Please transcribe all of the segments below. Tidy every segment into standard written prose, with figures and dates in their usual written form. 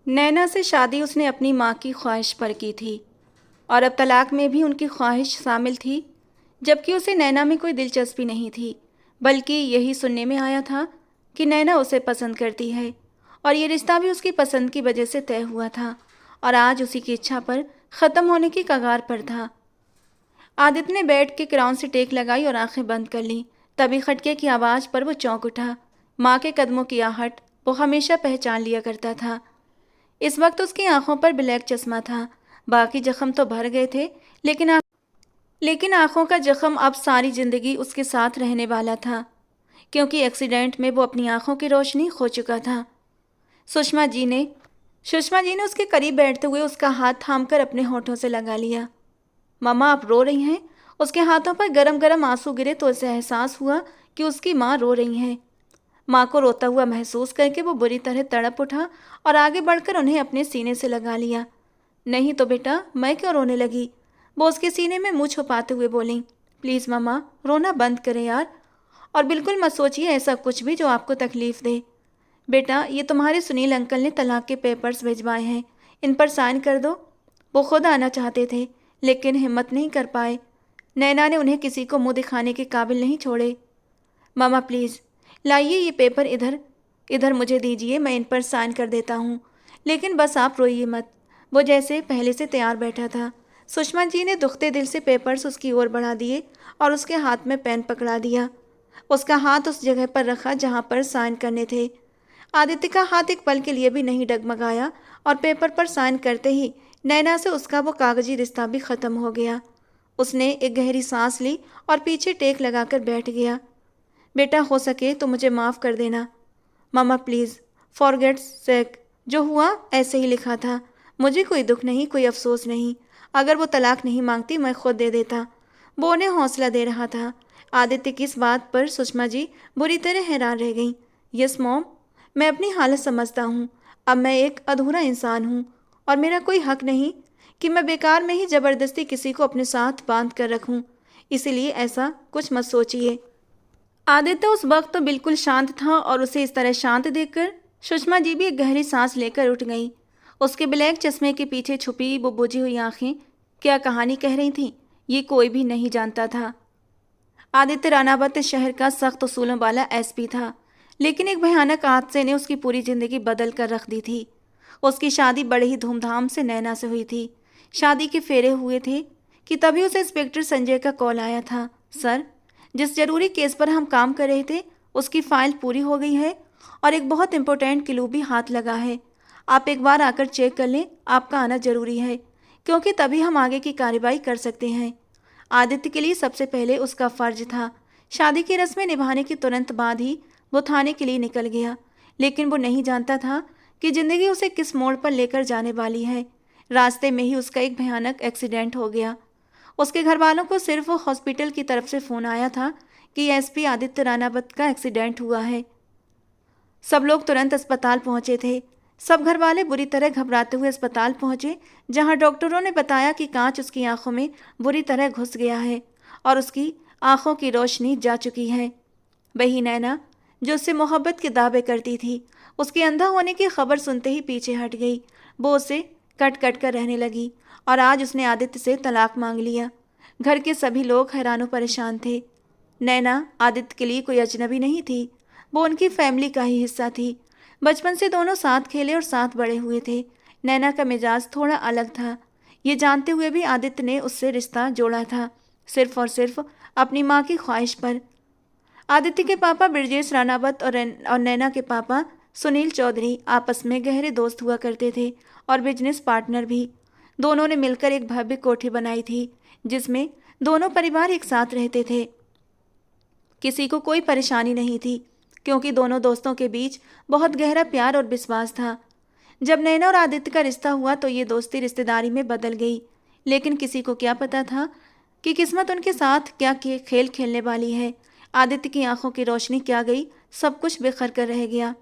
नैना से शादी उसने अपनी माँ की ख्वाहिश पर की थी और अब तलाक में भी उनकी ख्वाहिश शामिल थी, जबकि उसे नैना में कोई दिलचस्पी नहीं थी, बल्कि यही सुनने में आया था कि नैना उसे पसंद करती है और ये रिश्ता भी उसकी पसंद की वजह से तय हुआ था और आज उसी की इच्छा पर ख़त्म होने की कगार पर था। आदित्य ने बेड के किराउन से टेक लगाई और आंखें बंद कर लीं। तभी खटके की आवाज़ पर वो चौंक उठा। माँ के कदमों की आहट वो हमेशा पहचान लिया करता था। इस वक्त उसकी आंखों पर ब्लैक चश्मा था। बाकी जख्म तो भर गए थे, लेकिन आंखों का जख्म अब सारी जिंदगी उसके साथ रहने वाला था, क्योंकि एक्सीडेंट में वो अपनी आंखों की रोशनी खो चुका था। सुषमा जी ने सुषमा जी ने उसके करीब बैठते हुए उसका हाथ थामकर अपने होठों से लगा लिया। मम्मा, आप रो रही हैं? उसके हाथों पर गरम गरम आंसू गिरे तो उसे एहसास हुआ कि उसकी माँ रो रही हैं। माँ को रोता हुआ महसूस करके वो बुरी तरह तड़प उठा और आगे बढ़कर उन्हें अपने सीने से लगा लिया। नहीं तो बेटा, मैं क्यों रोने लगी? वो उसके सीने में मुँह छुपाते हुए बोली। प्लीज़ मम्मा, रोना बंद करें यार, और बिल्कुल मत सोचिए ऐसा कुछ भी जो आपको तकलीफ़ दे। बेटा, ये तुम्हारे सुनील अंकल ने तलाक के पेपर्स भिजवाए हैं, इन पर साइन कर दो। वो खुद आना चाहते थे, लेकिन हिम्मत नहीं कर पाए। नैना ने उन्हें किसी को मुंह दिखाने के काबिल नहीं छोड़े। मामा प्लीज़, लाइए ये पेपर इधर इधर मुझे दीजिए, मैं इन पर साइन कर देता हूँ। लेकिन बस आप रोइए मत। वो जैसे पहले से तैयार बैठा था। सुषमा जी ने दुखते दिल से पेपर्स उसकी ओर बढ़ा दिए और उसके हाथ में पेन पकड़ा दिया। उसका हाथ उस जगह पर रखा जहाँ पर साइन करने थे। आदित्य का हाथ एक पल के लिए भी नहीं डगमगाया और पेपर पर साइन करते ही नैना से उसका वो कागजी रिश्ता भी ख़त्म हो गया। उसने एक गहरी सांस ली और पीछे टेक लगाकर बैठ गया। बेटा, हो सके तो मुझे माफ़ कर देना। मामा प्लीज़, फॉर गेट्स सेक, जो हुआ ऐसे ही लिखा था। मुझे कोई दुख नहीं, कोई अफसोस नहीं। अगर वो तलाक नहीं मांगती मैं खुद दे देता। वो उन्हें हौसला दे रहा था। आदित्य की इस बात पर सुषमा जी बुरी तरह हैरान रह गईं। यस मॉम, मैं अपनी हालत समझता हूँ। अब मैं एक अधूरा इंसान हूँ और मेरा कोई हक नहीं कि मैं बेकार में ही ज़बरदस्ती किसी को अपने साथ बांध कर रखूँ। इसीलिए ऐसा कुछ मत सोचिए। आदित्य उस वक्त तो बिल्कुल शांत था और उसे इस तरह शांत देखकर सुषमा जी भी एक गहरी सांस लेकर उठ गईं। उसके ब्लैक चश्मे के पीछे छुपी वो बुझी हुई आंखें क्या कहानी कह रही थीं, ये कोई भी नहीं जानता था। आदित्य रानावत शहर का सख्त उसूलों वाला एसपी था, लेकिन एक भयानक हादसे ने उसकी पूरी जिंदगी बदल कर रख दी थी। उसकी शादी बड़े ही धूमधाम से नैना से हुई थी। शादी के फेरे हुए थे कि तभी उसे इंस्पेक्टर संजय का कॉल आया था। सर, जिस जरूरी केस पर हम काम कर रहे थे उसकी फाइल पूरी हो गई है और एक बहुत इंपॉर्टेंट क्लू भी हाथ लगा है। आप एक बार आकर चेक कर लें, आपका आना जरूरी है, क्योंकि तभी हम आगे की कार्रवाई कर सकते हैं। आदित्य के लिए सबसे पहले उसका फर्ज था। शादी की रस्में निभाने के तुरंत बाद ही वो थाने के लिए निकल गया, लेकिन वो नहीं जानता था कि जिंदगी उसे किस मोड़ पर लेकर जाने वाली है। रास्ते में ही उसका एक भयानक एक्सीडेंट हो गया। उसके घर वालों को सिर्फ हॉस्पिटल की तरफ से फ़ोन आया था कि एसपी आदित्य रानावत का एक्सीडेंट हुआ है। सब लोग तुरंत अस्पताल पहुंचे थे। सब घर वाले बुरी तरह घबराते हुए अस्पताल पहुंचे, जहां डॉक्टरों ने बताया कि कांच उसकी आंखों में बुरी तरह घुस गया है और उसकी आंखों की रोशनी जा चुकी है। वही नैना जो उससे मोहब्बत के दावे करती थी, उसके अंधा होने की खबर सुनते ही पीछे हट गई। वो उसे कट कट कर रहने लगी और आज उसने आदित्य से तलाक मांग लिया। घर के सभी लोग हैरान परेशान थे। नैना आदित्य के लिए कोई अजनबी नहीं थी, वो उनकी फैमिली का ही हिस्सा थी। बचपन से दोनों साथ खेले और साथ बड़े हुए थे। नैना का मिजाज थोड़ा अलग था। ये जानते हुए भी आदित्य ने उससे रिश्ता जोड़ा था, सिर्फ और सिर्फ अपनी माँ की ख्वाहिश पर। आदित्य के पापा ब्रजेश रानावत और नैना के पापा सुनील चौधरी आपस में गहरे दोस्त हुआ करते थे और बिजनेस पार्टनर भी। दोनों ने मिलकर एक भव्य कोठी बनाई थी, जिसमें दोनों परिवार एक साथ रहते थे। किसी को कोई परेशानी नहीं थी, क्योंकि दोनों दोस्तों के बीच बहुत गहरा प्यार और विश्वास था। जब नैना और आदित्य का रिश्ता हुआ तो ये दोस्ती रिश्तेदारी में बदल गई, लेकिन किसी को क्या पता था कि किस्मत उनके साथ क्या खेल खेलने वाली है। आदित्य की आंखों की रोशनी क्या गई, सब कुछ बिखर कर रह गया।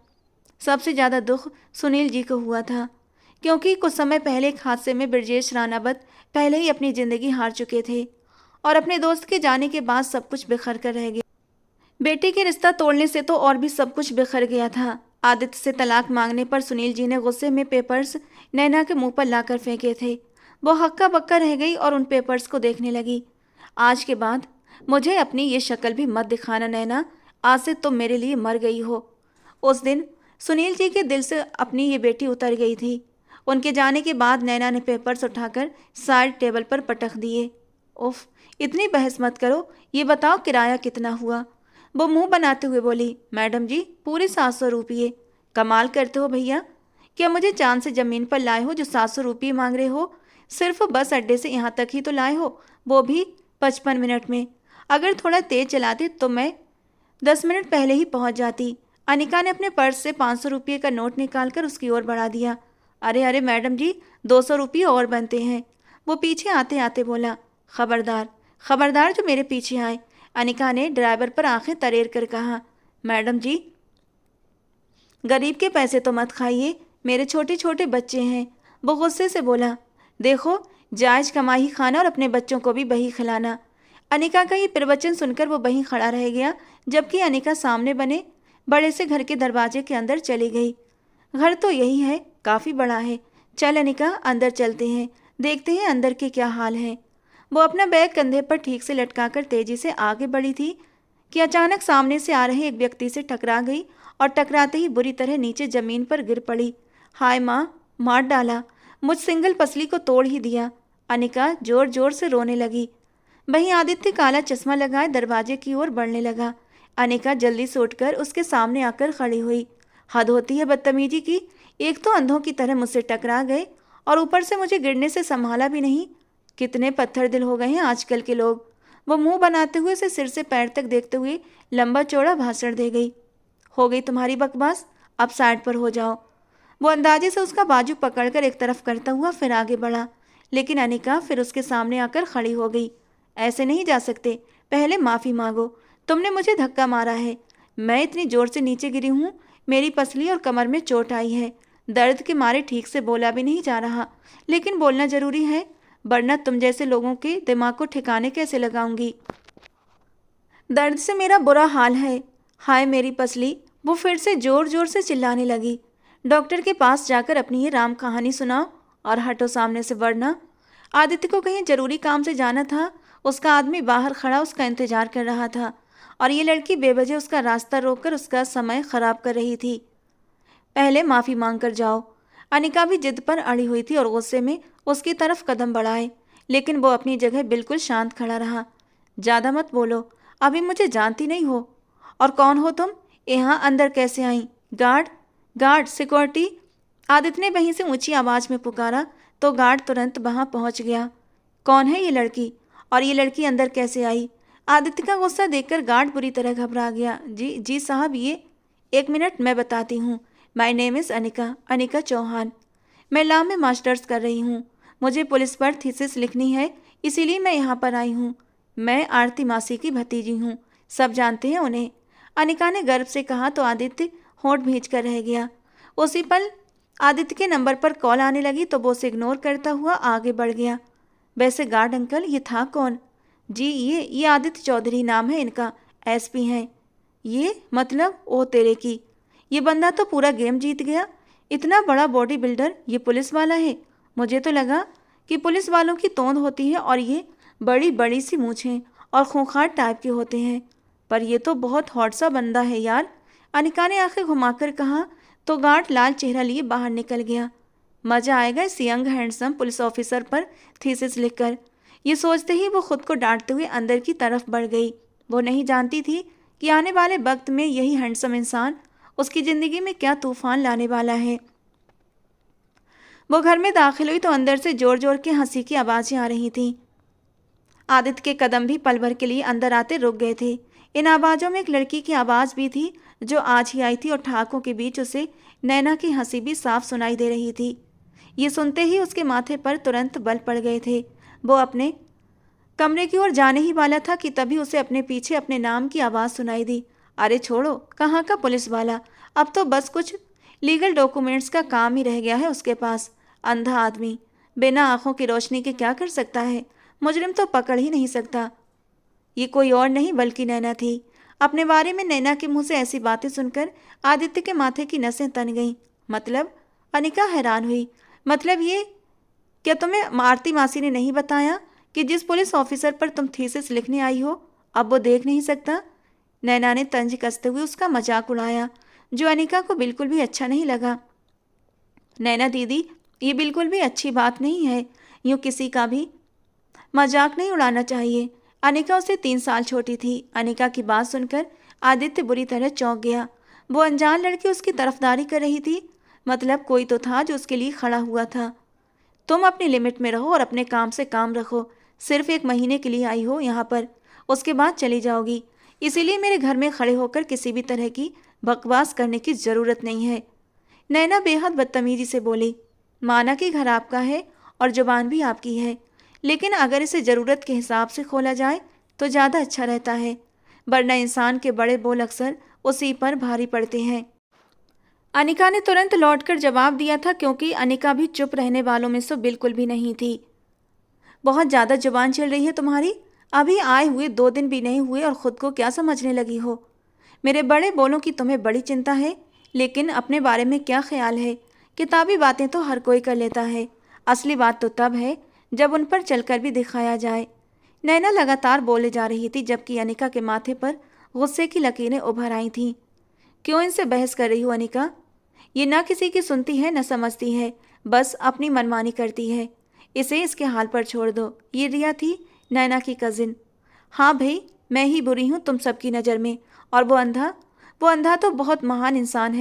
सबसे ज़्यादा दुख सुनील जी को हुआ था, क्योंकि कुछ समय पहले एक हादसे में ब्रजेश रानावत पहले ही अपनी ज़िंदगी हार चुके थे और अपने दोस्त के जाने के बाद सब कुछ बिखर कर रह गया। बेटे के रिश्ता तोड़ने से तो और भी सब कुछ बिखर गया था। आदित्य से तलाक मांगने पर सुनील जी ने गुस्से में पेपर्स नैना के मुंह पर लाकर फेंके थे। वो हक्का बक्का रह गई और उन पेपर्स को देखने लगी। आज के बाद मुझे अपनी ये शक्ल भी मत दिखाना नैना, आज से तुम मेरे लिए मर गई हो। उस दिन सुनील जी के दिल से अपनी ये बेटी उतर गई थी। उनके जाने के बाद नैना ने पेपर्स उठाकर साइड टेबल पर पटक दिए। उफ, इतनी बहस मत करो, ये बताओ किराया कितना हुआ। वो मुंह बनाते हुए बोली, मैडम जी पूरे 700 रुपये। कमाल करते हो भैया, क्या मुझे चांद से ज़मीन पर लाए हो जो 700 रुपये मांग रहे हो? सिर्फ बस अड्डे से यहाँ तक ही तो लाए हो, वो भी 55 मिनट में। अगर थोड़ा तेज चलाते तो मैं 10 मिनट पहले ही पहुँच जाती। अनिका ने अपने पर्स से 500 रुपये का नोट निकालकर उसकी ओर बढ़ा दिया। अरे अरे मैडम जी, 200 रुपये और बनते हैं। वो पीछे आते आते बोला, खबरदार खबरदार जो मेरे पीछे आए। अनिका ने ड्राइवर पर आंखें तरेर कर कहा, मैडम जी गरीब के पैसे तो मत खाइए, मेरे छोटे छोटे बच्चे हैं। वो गुस्से से बोला, देखो जायज कमाई खाना और अपने बच्चों को भी बही खिलाना। अनिका का ये प्रवचन सुनकर वो वहीं खड़ा रह गया, जबकि अनिका सामने बने बड़े से घर के दरवाजे के अंदर चली गई। घर तो यही है, काफ़ी बड़ा है। चल अनिका अंदर चलते हैं, देखते हैं अंदर के क्या हाल है। वो अपना बैग कंधे पर ठीक से लटकाकर तेजी से आगे बढ़ी थी कि अचानक सामने से आ रहे एक व्यक्ति से टकरा गई और टकराते ही बुरी तरह नीचे जमीन पर गिर पड़ी। हाय माँ, मार डाला, मुझ सिंगल पसली को तोड़ ही दिया। अनिका जोर जोर से रोने लगी। वहीं आदित्य काला चश्मा लगाए दरवाजे की ओर बढ़ने लगा। अनिका जल्दी से उठकर उसके सामने आकर खड़ी हुई। हद होती है बदतमीजी की, एक तो अंधों की तरह मुझसे टकरा गए और ऊपर से मुझे गिरने से संभाला भी नहीं। कितने पत्थर दिल हो गए हैं आजकल के लोग। वो मुंह बनाते हुए उसे सिर से पैर तक देखते हुए लंबा चौड़ा भाषण दे गई। हो गई तुम्हारी बकवास, अब साइड पर हो जाओ। वो अंदाजे से उसका बाजू पकड़कर एक तरफ करता हुआ फिर आगे बढ़ा, लेकिन अनिका फिर उसके सामने आकर खड़ी हो गई। ऐसे नहीं जा सकते, पहले माफ़ी मांगो, तुमने मुझे धक्का मारा है। मैं इतनी ज़ोर से नीचे गिरी हूँ, मेरी पसली और कमर में चोट आई है। दर्द के मारे ठीक से बोला भी नहीं जा रहा, लेकिन बोलना ज़रूरी है, वरना तुम जैसे लोगों के दिमाग को ठिकाने कैसे लगाऊंगी। दर्द से मेरा बुरा हाल है, हाय मेरी पसली। वो फिर से ज़ोर ज़ोर से चिल्लाने लगी। डॉक्टर के पास जाकर अपनी ये राम कहानी सुनाओ और हटो सामने से, वरना। आदित्य को कहीं ज़रूरी काम से जाना था। उसका आदमी बाहर खड़ा उसका इंतजार कर रहा था और ये लड़की बेवजह उसका रास्ता रोककर उसका समय खराब कर रही थी। पहले माफ़ी मांग कर जाओ। अनिका भी जिद पर अड़ी हुई थी और गुस्से में उसकी तरफ कदम बढ़ाए, लेकिन वो अपनी जगह बिल्कुल शांत खड़ा रहा। ज़्यादा मत बोलो, अभी मुझे जानती नहीं हो। और कौन हो तुम? यहाँ अंदर कैसे आई? Guard, guard, security. आदित्य ने वहीं से ऊंची आवाज़ में पुकारा तो गार्ड तुरंत वहाँ पहुँच गया। कौन है ये लड़की और ये लड़की अंदर कैसे आई? आदित्य का गुस्सा देखकर गार्ड बुरी तरह घबरा गया। जी जी साहब, ये 1 मिनट मैं बताती हूँ। My name is Anika, Anika Chauhan. मैं लॉ में मास्टर्स कर रही हूँ। मुझे पुलिस पर थीसिस लिखनी है, इसीलिए मैं यहाँ पर आई हूँ। मैं आरती मासी की भतीजी हूँ, सब जानते हैं उन्हें। अनिका ने गर्व से कहा तो आदित्य होंठ भींच कर रह गया। उसी पल आदित्य के नंबर पर कॉल आने लगी तो वो उसे इग्नोर करता हुआ आगे बढ़ गया। वैसे गार्ड अंकल, ये था कौन? जी ये आदित्य चौधरी नाम है इनका, एसपी हैं ये। मतलब ओ तेरे की, ये बंदा तो पूरा गेम जीत गया। इतना बड़ा बॉडी बिल्डर ये पुलिस वाला है। मुझे तो लगा कि पुलिस वालों की तोंद होती है और ये बड़ी बड़ी सी मूछें और खूंखार टाइप के होते हैं, पर ये तो बहुत हॉट सा बंदा है यार। अनिका ने आंखें घुमाकर कहा तो गार्ड लाल चेहरा लिए बाहर निकल गया। मज़ा आएगा इस यंग हैंडसम पुलिस ऑफिसर पर थीसिस लिखकर। ये सोचते ही वो खुद को डांटते हुए अंदर की तरफ बढ़ गई। वो नहीं जानती थी कि आने वाले वक्त में यही हैंडसम इंसान उसकी ज़िंदगी में क्या तूफान लाने वाला है। वो घर में दाखिल हुई तो अंदर से जोर जोर के हंसी की आवाज़ें आ रही थीं। आदित्य के कदम भी पल भर के लिए अंदर आते रुक गए थे। इन आवाज़ों में एक लड़की की आवाज़ भी थी जो आज ही आई थी और ठहाकों के बीच उसे नैना की हंसी भी साफ सुनाई दे रही थी। ये सुनते ही उसके माथे पर तुरंत बल पड़ गए थे। वो अपने कमरे की ओर जाने ही वाला था कि तभी उसे अपने पीछे अपने नाम की आवाज़ सुनाई दी। अरे छोड़ो, कहाँ का पुलिस वाला, अब तो बस कुछ लीगल डॉक्यूमेंट्स का काम ही रह गया है उसके पास। अंधा आदमी बिना आंखों की रोशनी के क्या कर सकता है? मुजरिम तो पकड़ ही नहीं सकता। ये कोई और नहीं बल्कि नैना थी। अपने बारे में नैना के मुंह से ऐसी बातें सुनकर आदित्य के माथे की नसें तन गईं। मतलब? अनिका हैरान हुई। मतलब ये, क्या तुम्हें आरती मासी ने नहीं बताया कि जिस पुलिस ऑफिसर पर तुम थीसिस लिखने आई हो, अब वो देख नहीं सकता? नैना ने तंज कसते हुए उसका मजाक उड़ाया, जो अनिका को बिल्कुल भी अच्छा नहीं लगा। नैना दीदी, ये बिल्कुल भी अच्छी बात नहीं है। यूँ किसी का भी मजाक नहीं उड़ाना चाहिए। अनिका उससे 3 साल छोटी थी। अनिका की बात सुनकर आदित्य बुरी तरह चौंक गया। वो अनजान लड़की उसकी तरफदारी कर रही थी। मतलब कोई तो था जो उसके लिए खड़ा हुआ था। तुम अपनी लिमिट में रहो और अपने काम से काम रखो। सिर्फ 1 महीने के लिए आई हो यहाँ पर, उसके बाद चली जाओगी। इसीलिए मेरे घर में खड़े होकर किसी भी तरह की बकवास करने की ज़रूरत नहीं है। नैना बेहद बदतमीजी से बोली, माना कि घर आपका है और जुबान भी आपकी है, लेकिन अगर इसे ज़रूरत के हिसाब से खोला जाए तो ज़्यादा अच्छा रहता है, वरना इंसान के बड़े बोल अक्सर उसी पर भारी पड़ते हैं। अनिका ने तुरंत लौटकर जवाब दिया था, क्योंकि अनिका भी चुप रहने वालों में से बिल्कुल भी नहीं थी। बहुत ज़्यादा जुबान चल रही है तुम्हारी। अभी आए हुए 2 दिन भी नहीं हुए और ख़ुद को क्या समझने लगी हो? मेरे बड़े बोलों की तुम्हें बड़ी चिंता है, लेकिन अपने बारे में क्या ख्याल है? किताबी बातें तो हर कोई कर लेता है, असली बात तो तब है जब उन पर चलकर भी दिखाया जाए। नैना लगातार बोले जा रही थी, जबकि अनिका के माथे पर गुस्से की लकीरें उभर आई थीं। क्यों इनसे बहस कर रही हो अनिका? ये ना किसी की सुनती है न समझती है, बस अपनी मनमानी करती है। इसे इसके हाल पर छोड़ दो। ये रिया थी, नैना की कजिन। हाँ भाई, मैं ही बुरी हूँ तुम सबकी नज़र में, और वो अंधा तो बहुत महान इंसान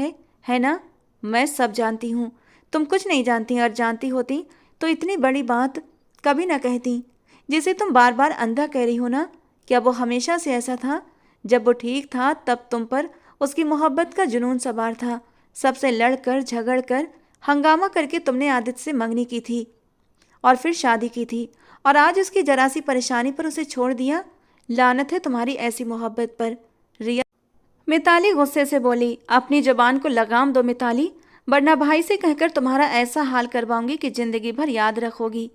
है ना? मैं सब जानती हूँ, तुम कुछ नहीं जानती, और जानती होती तो इतनी बड़ी बात कभी ना कहती। जिसे तुम बार बार अंधा कह रही हो ना, क्या वो हमेशा से ऐसा था? जब वो ठीक था तब तुम पर उसकी मोहब्बत का जुनून सवार था। सबसे लड़कर झगड़ कर हंगामा करके तुमने आदित्य से मंगनी की थी और फिर शादी की थी, और आज उसकी जरा सी परेशानी पर उसे छोड़ दिया। लानत है तुम्हारी ऐसी मोहब्बत पर। रिया, मिताली गुस्से से बोली, अपनी जुबान को लगाम दो मिताली, वरना भाई से कहकर तुम्हारा ऐसा हाल करवाऊंगी कि जिंदगी भर याद रखोगी।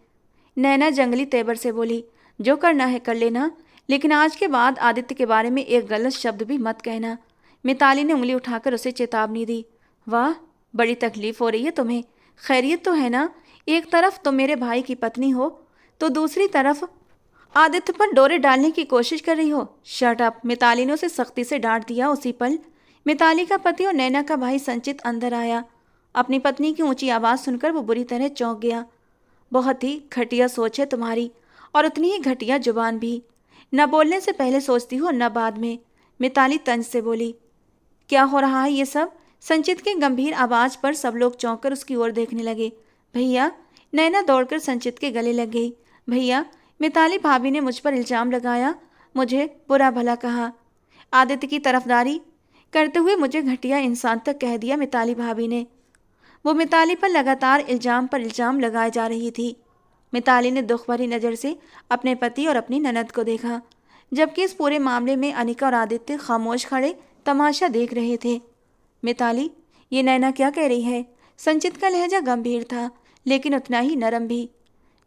नैना जंगली तेवर से बोली, जो करना है कर लेना, लेकिन आज के बाद आदित्य के बारे में एक गलत शब्द भी मत कहना। मिताली ने उंगली उठाकर उसे चेतावनी दी। वाह, बड़ी तकलीफ हो रही है तुम्हें। खैरियत तो है ना? एक तरफ तुम मेरे भाई की पत्नी हो, तो दूसरी तरफ आदित्य पर डोरे डालने की कोशिश कर रही हो। शट अप, मिताली ने उसे सख्ती से डांट दिया। उसी पल मिताली का पति और नैना का भाई संचित अंदर आया। अपनी पत्नी की ऊंची आवाज़ सुनकर वो बुरी तरह चौंक गया। बहुत ही घटिया सोच है तुम्हारी, और उतनी ही घटिया जुबान भी। न बोलने से पहले सोचती हो न बाद में। मिताली तंज से बोली। क्या हो रहा है ये सब? संचित के गंभीर आवाज़ पर सब लोग चौंककर उसकी ओर देखने लगे। भैया, नैना दौड़कर संचित के गले लग गई। भैया, मिताली भाभी ने मुझ पर इल्ज़ाम लगाया, मुझे बुरा भला कहा, आदित्य की तरफदारी करते हुए मुझे घटिया इंसान तक कह दिया। मिताली भाभी ने, वो मिताली पर लगातार इल्ज़ाम पर इल्ज़ाम लगाए जा रही थी। मिताली ने दुख भरी नज़र से अपने पति और अपनी ननद को देखा, जबकि इस पूरे मामले में अनिका और आदित्य खामोश खड़े तमाशा देख रहे थे। मिताली, ये नैना क्या कह रही है? संचित का लहजा गंभीर था, लेकिन उतना ही नरम भी।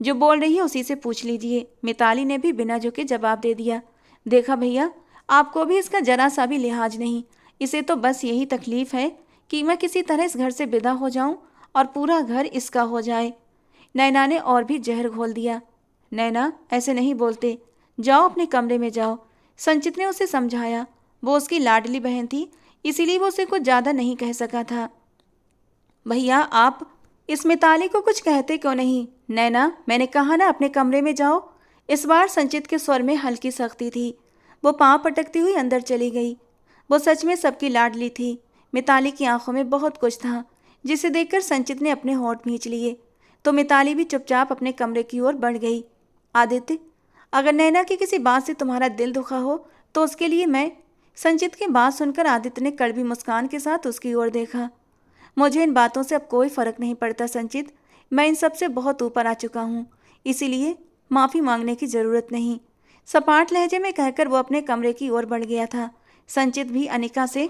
जो बोल रही है उसी से पूछ लीजिए। मिताली ने भी बिना झुके जवाब दे दिया। देखा भैया, आपको भी इसका जरा सा भी लिहाज नहीं। इसे तो बस यही तकलीफ है कि मैं किसी तरह इस घर से विदा हो जाऊं और पूरा घर इसका हो जाए। नैना ने और भी जहर घोल दिया। नैना, ऐसे नहीं बोलते, जाओ अपने कमरे में जाओ। संचित ने उसे समझाया। वो उसकी लाडली बहन थी, इसीलिए वो उसे कुछ ज़्यादा नहीं कह सका था। भैया, आप इस मिताली को कुछ कहते क्यों नहीं? नैना, मैंने कहा ना अपने कमरे में जाओ। इस बार संचित के स्वर में हल्की सख्ती थी। वो पांव पटकती हुई अंदर चली गई। वो सच में सबकी लाडली थी। मिताली की आंखों में बहुत कुछ था, जिसे देखकर संचित ने अपने होंठ भींच लिए, तो मिताली भी चुपचाप अपने कमरे की ओर बढ़ गई। आदित्य, अगर नैना की किसी बात से तुम्हारा दिल दुखा हो तो उसके लिए मैं। संचित की बात सुनकर आदित्य ने कड़वी मुस्कान के साथ उसकी ओर देखा। मुझे इन बातों से अब कोई फर्क नहीं पड़ता संचित, मैं इन सब से बहुत ऊपर आ चुका हूँ, इसीलिए माफ़ी मांगने की ज़रूरत नहीं। सपाट लहजे में कहकर वो अपने कमरे की ओर बढ़ गया था। संचित भी अनिका से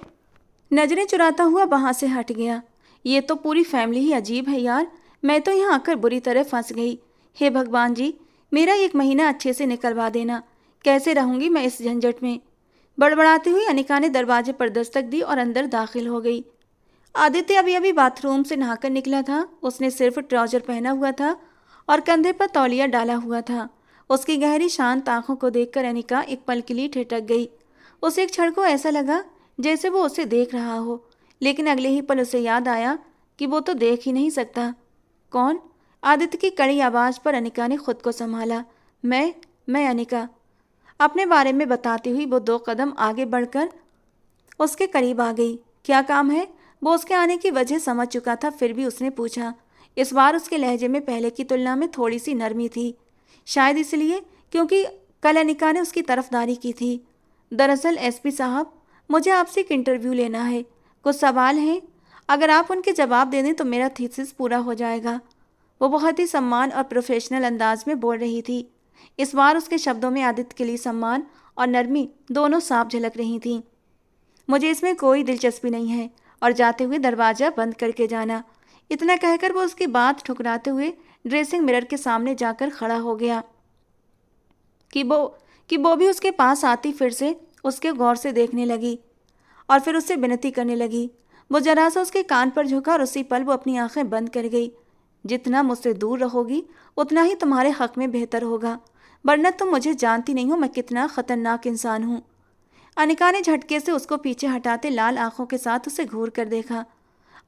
नजरें चुराता हुआ वहाँ से हट गया। ये तो पूरी फैमिली ही अजीब है यार। मैं तो यहाँ आकर बुरी तरह फंस गई। हे भगवान जी, मेरा 1 महीना अच्छे से निकलवा देना। कैसे रहूँगी मैं इस झंझट में? बड़बड़ाती हुई अनिका ने दरवाजे पर दस्तक दी और अंदर दाखिल हो गई। आदित्य अभी अभी बाथरूम से नहाकर निकला था। उसने सिर्फ ट्राउजर पहना हुआ था और कंधे पर तौलिया डाला हुआ था। उसकी गहरी शांत आंखों को देखकर अनिका एक पल के लिए ठिठक गई। उसे एक क्षण को ऐसा लगा जैसे वो उसे देख रहा हो, लेकिन अगले ही पल उसे याद आया कि वो तो देख ही नहीं सकता। कौन? आदित्य की कड़ी आवाज़ पर अनिका ने खुद को संभाला। मैं अनिका। अपने बारे में बताती हुई वो 2 कदम आगे बढ़कर उसके करीब आ गई। क्या काम है? वो उसके आने की वजह समझ चुका था, फिर भी उसने पूछा। इस बार उसके लहजे में पहले की तुलना में थोड़ी सी नरमी थी, शायद इसलिए क्योंकि कल अनिका ने उसकी तरफदारी की थी। दरअसल एसपी साहब, मुझे आपसे एक इंटरव्यू लेना है। कुछ सवाल हैं, अगर आप उनके जवाब दे दें तो मेरा थीसिस पूरा हो जाएगा। वो बहुत ही सम्मान और प्रोफेशनल अंदाज में बोल रही थी। इस बार उसके शब्दों में आदित्य के लिए सम्मान और नरमी दोनों साफ झलक रही थीं। मुझे इसमें कोई दिलचस्पी नहीं है, और जाते हुए दरवाज़ा बंद करके जाना। इतना कहकर वो उसकी बात ठुकराते हुए ड्रेसिंग मिरर के सामने जाकर खड़ा हो गया कि वो भी उसके पास आती फिर से उसके गौर से देखने लगी और फिर उससे विनती करने लगी। वो जरा सा उसके कान पर झुका और उसी पल वो अपनी आंखें बंद कर गई। जितना मुझसे दूर रहोगी उतना ही तुम्हारे हक में बेहतर होगा, वरना तुम मुझे जानती नहीं हो मैं कितना खतरनाक इंसान हूँ। अनिका ने झटके से उसको पीछे हटाते लाल आंखों के साथ उसे घूर कर देखा।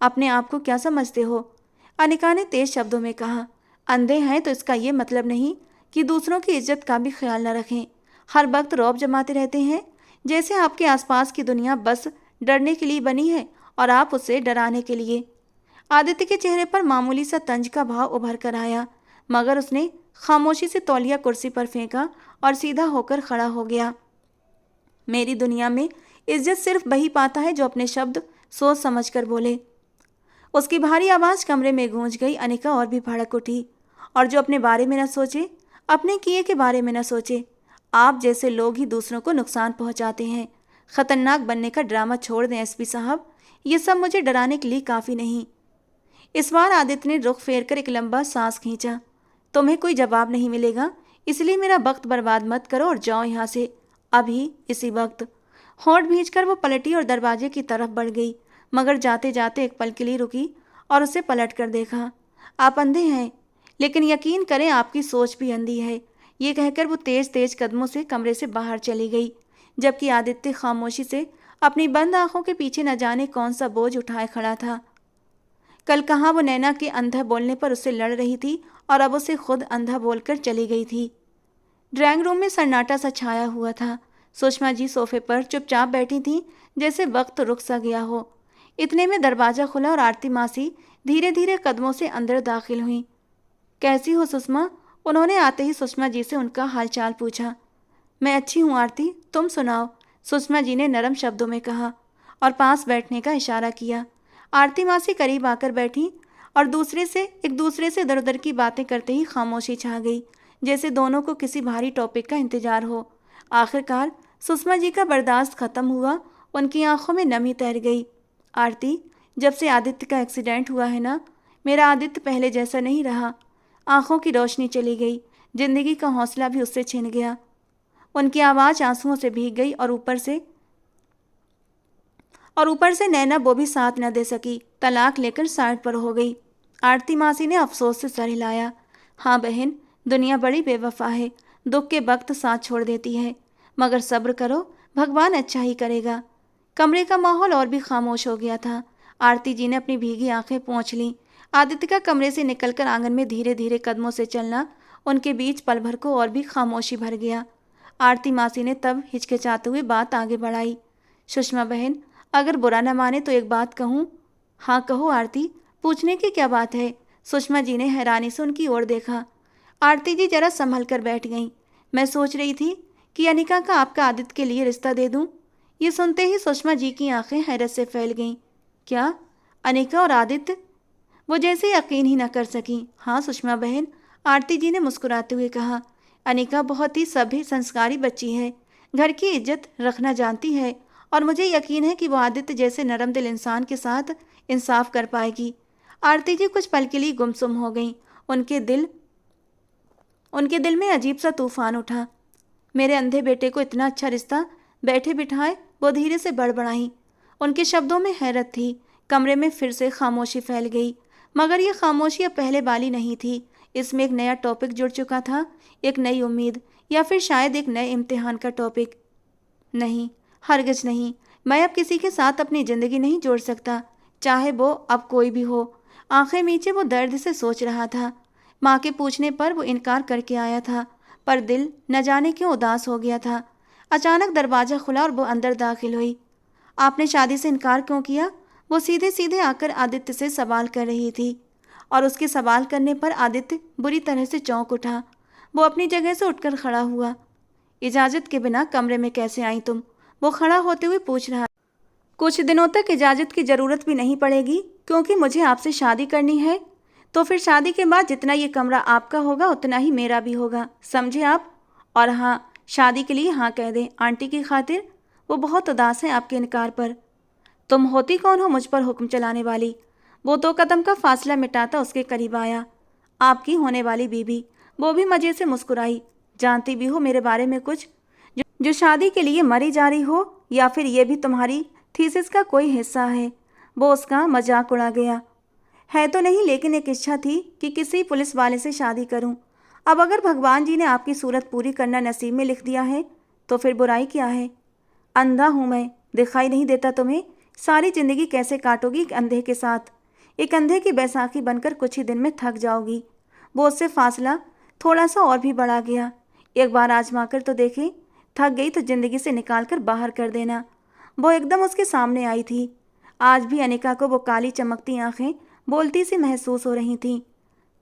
अपने आप को क्या समझते हो? अनिका ने तेज शब्दों में कहा। अंधे हैं तो इसका ये मतलब नहीं कि दूसरों की इज्जत का भी ख्याल न रखें। हर वक्त रौब जमाते रहते हैं, जैसे आपके आसपास की दुनिया बस डरने के लिए बनी है और आप उसे डराने के लिए। आदित्य के चेहरे पर मामूली सा तंज का भाव उभर कर आया, मगर उसने खामोशी से तौलिया कुर्सी पर फेंका और सीधा होकर खड़ा हो गया। मेरी दुनिया में इज्जत सिर्फ वही पाता है जो अपने शब्द सोच समझ कर बोले। उसकी भारी आवाज़ कमरे में गूंज गई। अनिका और भी भड़क उठी। और जो अपने बारे में न सोचे, अपने किए के बारे में न सोचे। आप जैसे लोग ही दूसरों को नुकसान पहुंचाते हैं। खतरनाक बनने का ड्रामा छोड़ दें एसपी साहब, ये सब मुझे डराने के लिए काफ़ी नहीं। इस बार आदित्य ने रुख फेर कर एक लंबा सांस खींचा। तुम्हें कोई जवाब नहीं मिलेगा, इसलिए मेरा वक्त बर्बाद मत करो और जाओ यहाँ से, अभी इसी वक्त। होंठ भींचकर वो पलटी और दरवाजे की तरफ बढ़ गई, मगर जाते जाते एक पल के लिए रुकी और उसे पलट कर देखा। आप अंधे हैं, लेकिन यकीन करें आपकी सोच भी अंधी है। ये कहकर वो तेज तेज कदमों से कमरे से बाहर चली गई, जबकि आदित्य खामोशी से अपनी बंद आंखों के पीछे न जाने कौन सा बोझ उठाए खड़ा था। कल कहाँ वो नैना के अंधा बोलने पर उससे लड़ रही थी और अब उसे खुद अंधा बोलकर चली गई थी। ड्राइंग रूम में सन्नाटा सा छाया हुआ था। सुषमा जी सोफे पर चुपचाप बैठी थीं, जैसे वक्त रुक सा गया हो। इतने में दरवाज़ा खुला और आरती मासी धीरे धीरे कदमों से अंदर दाखिल हुई। कैसी हो सुषमा? उन्होंने आते ही सुषमा जी से उनका हालचाल पूछा। मैं अच्छी हूँ आरती, तुम सुनाओ, सुषमा जी ने नरम शब्दों में कहा और पास बैठने का इशारा किया। आरती मासी करीब आकर बैठी और एक दूसरे से इधर उधर की बातें करते ही खामोशी छा गई, जैसे दोनों को किसी भारी टॉपिक का इंतजार हो। आखिरकार सुषमा जी का बर्दाश्त खत्म हुआ, उनकी आंखों में नमी तैर गई। आरती, जब से आदित्य का एक्सीडेंट हुआ है ना, मेरा आदित्य पहले जैसा नहीं रहा। आंखों की रोशनी चली गई, जिंदगी का हौसला भी उससे छिन गया। उनकी आवाज़ आंसुओं से भीग गई और ऊपर से नैना वो भी साथ न दे सकी, तलाक लेकर साइड पर हो गई। आरती मासी ने अफसोस से सर हिलाया। हाँ बहन, दुनिया बड़ी बेवफा है, दुख के वक्त साथ छोड़ देती है, मगर सब्र करो, भगवान अच्छा ही करेगा। कमरे का माहौल और भी खामोश हो गया था। आरती जी ने अपनी भीगी आंखें पोंछ लीं। आदित्य का कमरे से निकलकर आंगन में धीरे धीरे कदमों से चलना उनके बीच पल भर को और भी खामोशी भर गया। आरती मासी ने तब हिचकिचाते हुए बात आगे बढ़ाई। सुषमा बहन, अगर बुरा न माने तो एक बात कहूँ? हाँ कहो आरती, पूछने की क्या बात है? सुषमा जी ने हैरानी से उनकी ओर देखा। आरती जी जरा संभल कर बैठ गईं। मैं सोच रही थी कि अनिका का आपका आदित्य के लिए रिश्ता दे दूं। ये सुनते ही सुषमा जी की आंखें हैरत से फैल गईं। क्या? अनिका और आदित्य? वो जैसे यकीन ही न कर सकी। हाँ सुषमा बहन, आरती जी ने मुस्कुराते हुए कहा। अनिका बहुत ही सभ्य संस्कारी बच्ची है, घर की इज्जत रखना जानती है, और मुझे यकीन है कि वो आदित्य जैसे नरम दिल इंसान के साथ इंसाफ कर पाएगी। आरती जी कुछ पल के लिए गुमसुम हो गईं। उनके दिल में अजीब सा तूफान उठा। मेरे अंधे बेटे को इतना अच्छा रिश्ता बैठे बिठाए वो धीरे से बड़बड़ाई। उनके शब्दों में हैरत थी। कमरे में फिर से खामोशी फैल गई, मगर ये खामोशी अब पहले वाली नहीं थी। इसमें एक नया टॉपिक जुड़ चुका था, एक नई उम्मीद, या फिर शायद एक नए इम्तिहान का टॉपिक। नहीं, हरगिज नहीं, मैं अब किसी के साथ अपनी ज़िंदगी नहीं जोड़ सकता, चाहे वो अब कोई भी हो। आंखें नीचे वो दर्द से सोच रहा था। माँ के पूछने पर वो इनकार करके आया था, पर दिल न जाने क्यों उदास हो गया था। अचानक दरवाज़ा खुला और वो अंदर दाखिल हुई। आपने शादी से इनकार क्यों किया? वो सीधे सीधे आकर आदित्य से सवाल कर रही थी, और उसके सवाल करने पर आदित्य बुरी तरह से चौंक उठा। वो अपनी जगह से उठकर खड़ा हुआ। इजाज़त के बिना कमरे में कैसे आई तुम? वो खड़ा होते हुए पूछ रहा। कुछ दिनों तक इजाज़त की ज़रूरत भी नहीं पड़ेगी, क्योंकि मुझे आपसे शादी करनी है। तो फिर शादी के बाद जितना ये कमरा आपका होगा उतना ही मेरा भी होगा, समझे आप? और हाँ, शादी के लिए हाँ कह दें, आंटी की खातिर। वो बहुत उदास है आपके इनकार पर। तुम होती कौन हो मुझ पर हुक्म चलाने वाली? वो 2 कदम का फासला मिटाता उसके करीब आया। आपकी होने वाली बीबी। वो भी मज़े से मुस्कुराई। जानती भी हो मेरे बारे में कुछ, जो शादी के लिए मरी जा रही हो, या फिर ये भी तुम्हारी थीसिस का कोई हिस्सा है? वो उसका मजाक उड़ा गया। है तो नहीं, लेकिन एक इच्छा थी कि किसी पुलिस वाले से शादी करूं। अब अगर भगवान जी ने आपकी सूरत पूरी करना नसीब में लिख दिया है, तो फिर बुराई क्या है? अंधा हूं मैं, दिखाई नहीं देता तुम्हें? सारी जिंदगी कैसे काटोगी एक अंधे के साथ? एक अंधे की बैसाखी बनकर कुछ ही दिन में थक जाओगी। वो उससे फासला थोड़ा सा और भी बढ़ा गया। एक बार आजमा कर तो देखे, थक गई तो जिंदगी से निकाल कर बाहर कर देना। वो एकदम उसके सामने आई थी। आज भी अनिका को वो काली चमकती आंखें बोलती सी महसूस हो रही थीं।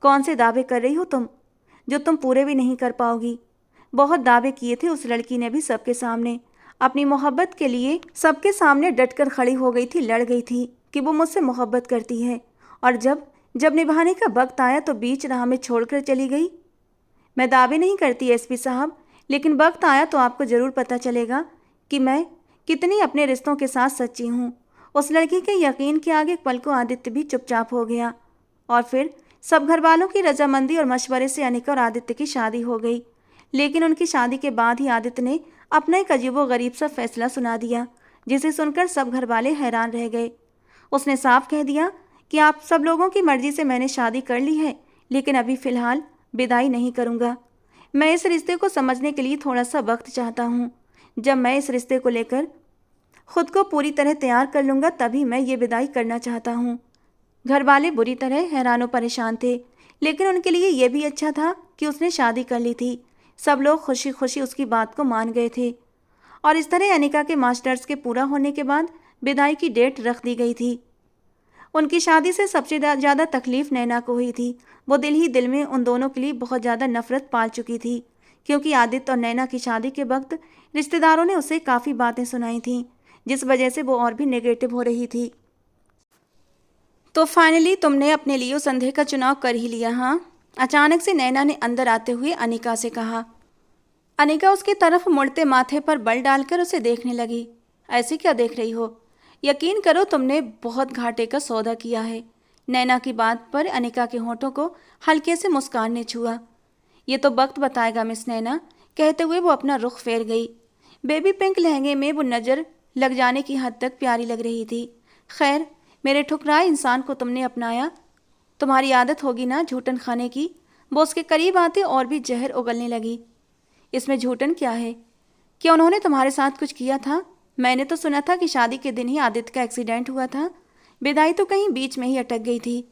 कौन से दावे कर रही हो तुम, जो तुम पूरे भी नहीं कर पाओगी? बहुत दावे किए थे उस लड़की ने भी सबके सामने। अपनी मोहब्बत के लिए सबके सामने डटकर खड़ी हो गई थी, लड़ गई थी कि वो मुझसे मोहब्बत करती है। और जब जब निभाने का वक्त आया तो बीच राह में छोड़कर चली गई। मैं दावे नहीं करती एसपी साहब, लेकिन वक्त आया तो आपको ज़रूर पता चलेगा कि मैं कितनी अपने रिश्तों के साथ सच्ची हूँ। उस लड़की के यकीन के आगे पल को आदित्य भी चुपचाप हो गया। और फिर सब घर वालों की रजामंदी और मशवरे से अनिका और आदित्य की शादी हो गई। लेकिन उनकी शादी के बाद ही आदित्य ने अपना एक अजीबो-गरीब सा फैसला सुना दिया, जिसे सुनकर सब घर वाले हैरान रह गए। उसने साफ कह दिया कि आप सब लोगों की मर्जी से मैंने शादी कर ली है, लेकिन अभी फ़िलहाल विदाई नहीं करूँगा। मैं इस रिश्ते को समझने के लिए थोड़ा सा वक्त चाहता हूँ। जब मैं इस रिश्ते को लेकर खुद को पूरी तरह तैयार कर लूँगा, तभी मैं ये विदाई करना चाहता हूँ। घर वाले बुरी तरह हैरान और परेशान थे, लेकिन उनके लिए ये भी अच्छा था कि उसने शादी कर ली थी। सब लोग खुशी खुशी उसकी बात को मान गए थे। और इस तरह अनिका के मास्टर्स के पूरा होने के बाद विदाई की डेट रख दी गई थी। उनकी शादी से सबसे ज़्यादा तकलीफ़ नैना को हुई थी। वो दिल ही दिल में उन दोनों के लिए बहुत ज़्यादा नफरत पाल चुकी थी, क्योंकि आदित्य और नैना की शादी के वक्त रिश्तेदारों ने उसे काफ़ी बातें सुनाई थीं, जिस वजह से वो और भी नेगेटिव हो रही थी। तो फाइनली तुमने अपने लिए उस अंधे का चुनाव कर ही लिया, हाँ? अचानक से नैना ने अंदर आते हुए अनिका से कहा। अनिका उसकी तरफ मुड़ते माथे पर बल डालकर उसे देखने लगी। ऐसे क्या देख रही हो? यकीन करो तुमने बहुत घाटे का सौदा किया है। नैना की बात पर अनिका के होठों को हल्के से मुस्कान ने छुआ। ये तो वक्त बताएगा मिस नैना, कहते हुए वो अपना रुख फेर गई। बेबी पिंक लहंगे में वो नज़र लग जाने की हद तक प्यारी लग रही थी। खैर, मेरे ठुकराए इंसान को तुमने अपनाया। तुम्हारी आदत होगी ना झूठन खाने की। वो उसके करीब आते और भी जहर उगलने लगी। इसमें झूठन क्या है? क्या उन्होंने तुम्हारे साथ कुछ किया था? मैंने तो सुना था कि शादी के दिन ही आदित्य का एक्सीडेंट हुआ था। विदाई तो कहीं बीच में ही अटक गई थी।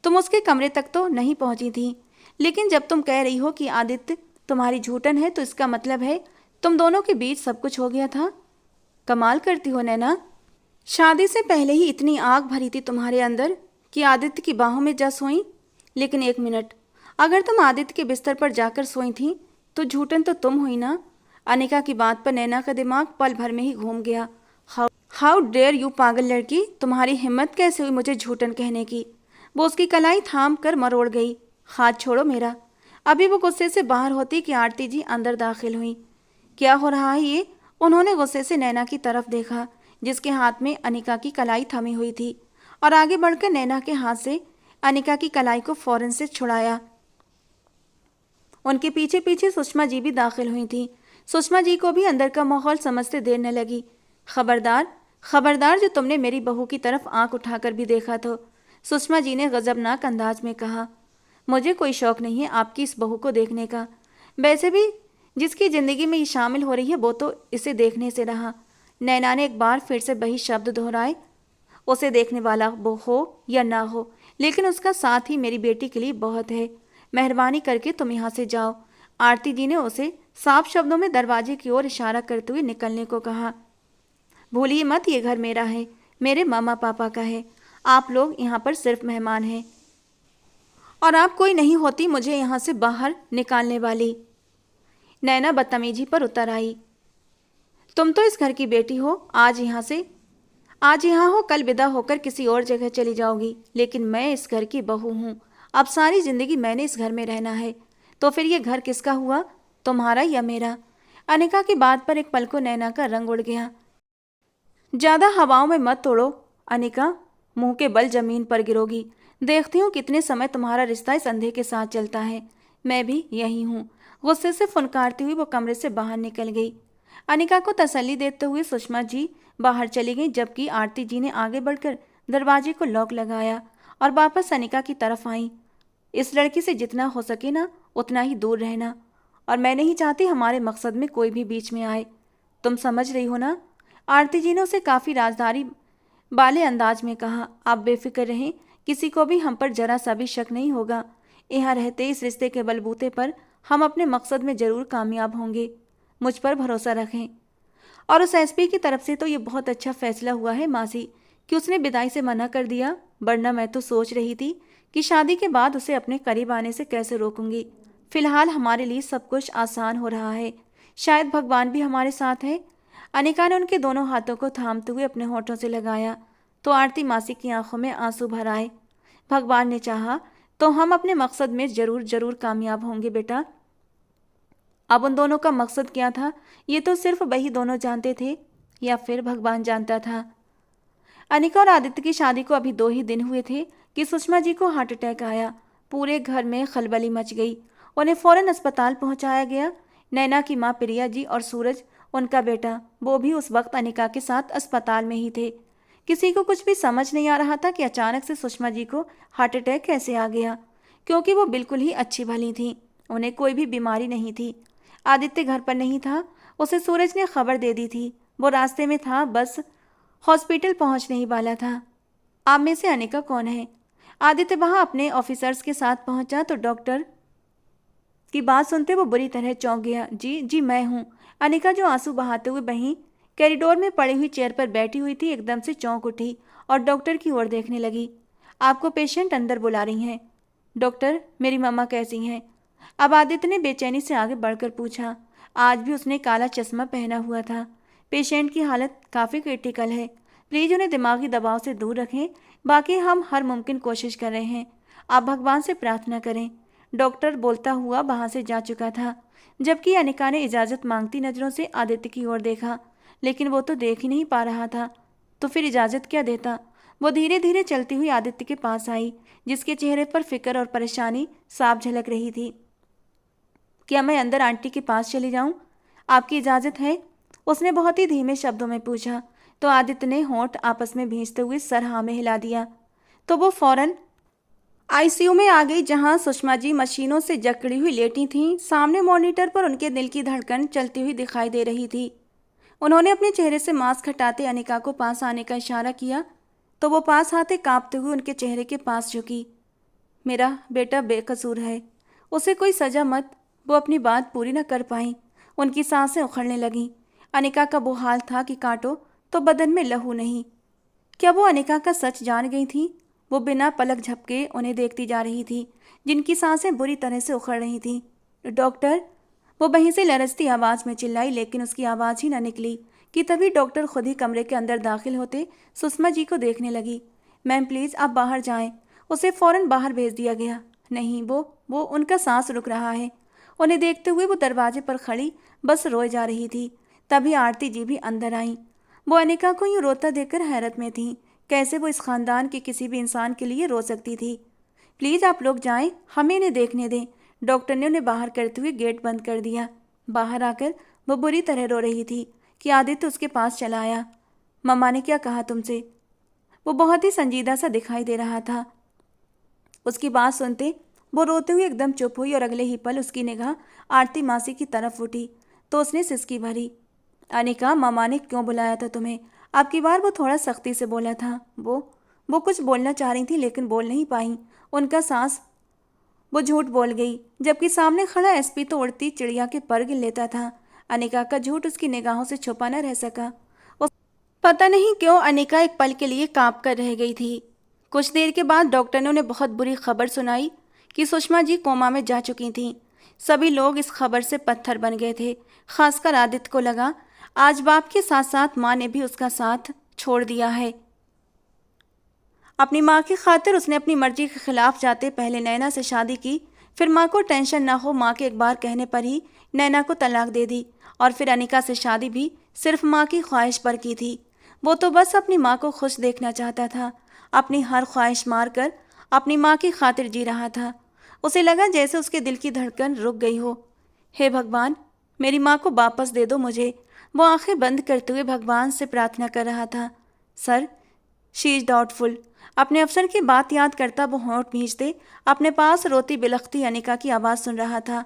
तुम उसके कमरे तक तो नहीं पहुंची थी। लेकिन जब तुम कह रही हो कि आदित्य तुम्हारी झूठन है, तो इसका मतलब है तुम दोनों के बीच सब कुछ हो गया था। कमाल करती हो नैना। शादी से पहले ही इतनी आग भरी थी तुम्हारे अंदर कि आदित्य की बाहों में जा सोई। लेकिन एक मिनट, अगर तुम आदित्य के बिस्तर पर जाकर सोई थी तो झूठन तो तुम हुई ना? अनिका की बात पर नैना का दिमाग पल भर में ही घूम गया। हाउ डेयर यू पागल लड़की, तुम्हारी हिम्मत कैसे हुई मुझे झूठन कहने की? वो उसकी कलाई थाम कर मरोड़ गई। हाथ छोड़ो मेरा। अभी वो गुस्से से बाहर होती कि आरती जी अंदर दाखिल हुई। क्या हो रहा है ये? उन्होंने गुस्से से नैना की तरफ देखा, जिसके हाथ में अनिका की कलाई थमी हुई थी, और आगे बढ़कर नैना के हाथ से अनिका की कलाई को फौरन से छुड़ाया। उनके पीछे पीछे सुषमा जी भी दाखिल हुई थी। सुषमा जी को भी अंदर का माहौल समझते देर न लगी। खबरदार, खबरदार, जो तुमने मेरी बहू की तरफ आंख उठाकर भी देखा तो, सुषमा जी ने गजबनाक अंदाज में कहा। मुझे कोई शौक नहीं है आपकी इस बहू को देखने का। वैसे भी जिसकी ज़िंदगी में ये शामिल हो रही है वो तो इसे देखने से रहा। नैना ने एक बार फिर से वही शब्द दोहराए। उसे देखने वाला वो हो या ना हो, लेकिन उसका साथ ही मेरी बेटी के लिए बहुत है। मेहरबानी करके तुम यहाँ से जाओ। आरती जी ने उसे साफ शब्दों में दरवाजे की ओर इशारा करते हुए निकलने को कहा। भूलिए मत, ये घर मेरा है, मेरे मामा पापा का है। आप लोग यहाँ पर सिर्फ मेहमान हैं और आप कोई नहीं होती मुझे यहाँ से बाहर निकालने वाली। नैना बदतमीजी पर उतर आई। तुम तो इस घर की बेटी हो, आज यहाँ हो, कल विदा होकर किसी और जगह चली जाओगी, लेकिन मैं इस घर की बहू हूँ। अब सारी जिंदगी मैंने इस घर में रहना है, तो फिर ये घर किसका हुआ, तुम्हारा या मेरा? अनिका की बात पर एक पल को नैना का रंग उड़ गया। ज़्यादा हवाओं में मत तोड़ो अनिका, मुंह के बल जमीन पर गिरोगी। देखती हूँ कितने समय तुम्हारा रिश्ता इस अंधे के साथ चलता है। मैं भी यही हूँ। गुस्से से फुनकारती हुई वो कमरे से बाहर निकल गई। अनिका को तसल्ली देते हुए सुषमा जी बाहर चली गई, जबकि आरती जी ने आगे बढ़कर दरवाजे को लॉक लगाया और वापस अनिका की तरफ आई। इस लड़की से जितना हो सके ना उतना ही दूर रहना, और मैं नहीं चाहती हमारे मकसद में कोई भी बीच में आए। तुम समझ रही हो ना? आरती जी ने उसे काफ़ी राजदारी वाले अंदाज में कहा। आप बेफिक्र रहें, किसी को भी हम पर जरा सा भी शक नहीं होगा। यहाँ रहते इस रिश्ते के बलबूते पर हम अपने मकसद में ज़रूर कामयाब होंगे। मुझ पर भरोसा रखें। और उस एसपी की तरफ से तो ये बहुत अच्छा फैसला हुआ है मासी कि उसने विदाई से मना कर दिया, वरना मैं तो सोच रही थी कि शादी के बाद उसे अपने करीब आने से कैसे रोकूंगी। फिलहाल हमारे लिए सब कुछ आसान हो रहा है, शायद भगवान भी हमारे साथ है। अनिका ने उनके दोनों हाथों को थामते हुए अपने होठों से लगाया तो आरती मासी की आंखों में आंसू भर आए। भगवान ने चाहा तो हम अपने मकसद में जरूर जरूर कामयाब होंगे बेटा। अब उन दोनों का मकसद क्या था, ये तो सिर्फ वही दोनों जानते थे, या फिर भगवान जानता था। अनिका और आदित्य की शादी को अभी 2 ही दिन हुए थे कि सुषमा जी को हार्ट अटैक आया। पूरे घर में खलबली मच गई। उन्हें फौरन अस्पताल पहुंचाया गया। नैना की माँ प्रिया जी और सूरज उनका बेटा, वो भी उस वक्त अनिका के साथ अस्पताल में ही थे। किसी को कुछ भी समझ नहीं आ रहा था कि अचानक से सुषमा जी को हार्ट अटैक कैसे आ गया, क्योंकि वो बिल्कुल ही अच्छी भली थी, उन्हें कोई भी बीमारी नहीं थी। आदित्य घर पर नहीं था, उसे सूरज ने खबर दे दी थी। वो रास्ते में था, बस हॉस्पिटल पहुंचने ही वाला था। आप में से अनिका कौन है? आदित्य वहां अपने ऑफिसर्स के साथ पहुंचा तो डॉक्टर की बात सुनते वो बुरी तरह चौंक गया। जी जी मैं हूँ। अनिका, जो आंसू बहाते हुए वहीं कॉरिडोर में पड़ी हुई चेयर पर बैठी हुई थी, एकदम से चौंक उठी और डॉक्टर की ओर देखने लगी। आपको पेशेंट अंदर बुला रही हैं। डॉक्टर, मेरी मम्मा कैसी हैं? अब आदित्य ने बेचैनी से आगे बढ़कर पूछा। आज भी उसने काला चश्मा पहना हुआ था। पेशेंट की हालत काफ़ी क्रिटिकल है, प्लीज़ उन्हें दिमागी दबाव से दूर रखें। बाकी हम हर मुमकिन कोशिश कर रहे हैं, आप भगवान से प्रार्थना करें। डॉक्टर बोलता हुआ वहाँ से जा चुका था, जबकि अनिका ने इजाज़त मांगती नज़रों से आदित्य की ओर देखा, लेकिन वो तो देख ही नहीं पा रहा था, तो फिर इजाज़त क्या देता। वो धीरे धीरे चलती हुई आदित्य के पास आई, जिसके चेहरे पर फिक्र और परेशानी साफ झलक रही थी। क्या मैं अंदर आंटी के पास चली जाऊं? आपकी इजाज़त है? उसने बहुत ही धीमे शब्दों में पूछा। तो आदित्य ने होंठ आपस में भींचते हुए सर हाँ में हिला दिया। तो वो फौरन आईसीयू में आ गई, जहां सुषमा जी मशीनों से जकड़ी हुई लेटी थीं। सामने मॉनिटर पर उनके दिल की धड़कन चलती हुई दिखाई दे रही थी। उन्होंने अपने चेहरे से मास्क हटाते अनिका को पास आने का इशारा किया, तो वो पास आते कांपते हुए उनके चेहरे के पास झुकी। मेरा बेटा बेकसूर है, उसे कोई सजा मत। वो अपनी बात पूरी न कर पाई, उनकी सांसें उखड़ने लगीं। अनिका का वो हाल था कि काटो तो बदन में लहू नहीं। क्या वो अनिका का सच जान गई थी? वो बिना पलक झपके उन्हें देखती जा रही थी, जिनकी सांसें बुरी तरह से उखड़ रही थीं। डॉक्टर, वो वहीं से लरजती आवाज़ में चिल्लाई, लेकिन उसकी आवाज़ ही न निकली कि तभी डॉक्टर खुद ही कमरे के अंदर दाखिल होते सुषमा जी को देखने लगी। मैम प्लीज़ आप बाहर जाएं। उसे फ़ौरन बाहर भेज दिया गया। नहीं, वो उनका सांस रुक रहा है। उन्हें देखते हुए वो दरवाजे पर खड़ी बस रोए जा रही थी। तभी आरती जी भी अंदर आईं। वो अनिका को यूँ रोता देखकर हैरत में थीं। कैसे वो इस खानदान के किसी भी इंसान के लिए रो सकती थी। प्लीज़ आप लोग जाएं, हमें इन्हें देखने दें। डॉक्टर ने उन्हें बाहर करते हुए गेट बंद कर दिया। बाहर आकर वो बुरी तरह रो रही थी कि आदित्य उसके पास चला आया। मम्मा ने क्या कहा तुमसे? वो बहुत ही संजीदा सा दिखाई दे रहा था। उसकी बात सुनते वो रोते हुए एकदम चुप हुई और अगले ही पल उसकी निगाह आरती मासी की तरफ उठी तो उसने सिसकी भरी। अनिका, मामा ने क्यों बुलाया था तुम्हें? आपकी बार वो थोड़ा सख्ती से बोला था। वो कुछ बोलना चाह रही थी लेकिन बोल नहीं पाई। उनका सांस, वो झूठ बोल गई, जबकि सामने खड़ा एसपी तो उड़ती चिड़िया के पर गिन लेता था। अनिका का झूठ उसकी निगाहों से छुपा न रह सका। उस पता नहीं क्यों अनिका एक पल के लिए कांप कर रह गई थी। कुछ देर के बाद डॉक्टर ने उन्हें बहुत बुरी खबर सुनाई कि सुषमा जी कोमा में जा चुकी थीं। सभी लोग इस खबर से पत्थर बन गए थे। खासकर आदित्य को लगा आज बाप के साथ साथ माँ ने भी उसका साथ छोड़ दिया है। अपनी माँ की खातिर उसने अपनी मर्जी के खिलाफ जाते पहले नैना से शादी की, फिर माँ को टेंशन ना हो माँ के एक बार कहने पर ही नैना को तलाक दे दी, और फिर अनिका से शादी भी सिर्फ माँ की ख्वाहिश पर की थी। वो तो बस अपनी माँ को खुश देखना चाहता था। अपनी हर ख्वाहिश मार कर अपनी माँ की खातिर जी रहा था। उसे लगा जैसे उसके दिल की धड़कन रुक गई हो। हे भगवान, मेरी माँ को वापस दे दो मुझे। वो आंखें बंद करते हुए भगवान से प्रार्थना कर रहा था। Sir, she is doubtful. अपने अफसर की बात याद करता वो होंठ भींचते अपने पास रोती बिलखती अनिका की आवाज़ सुन रहा था।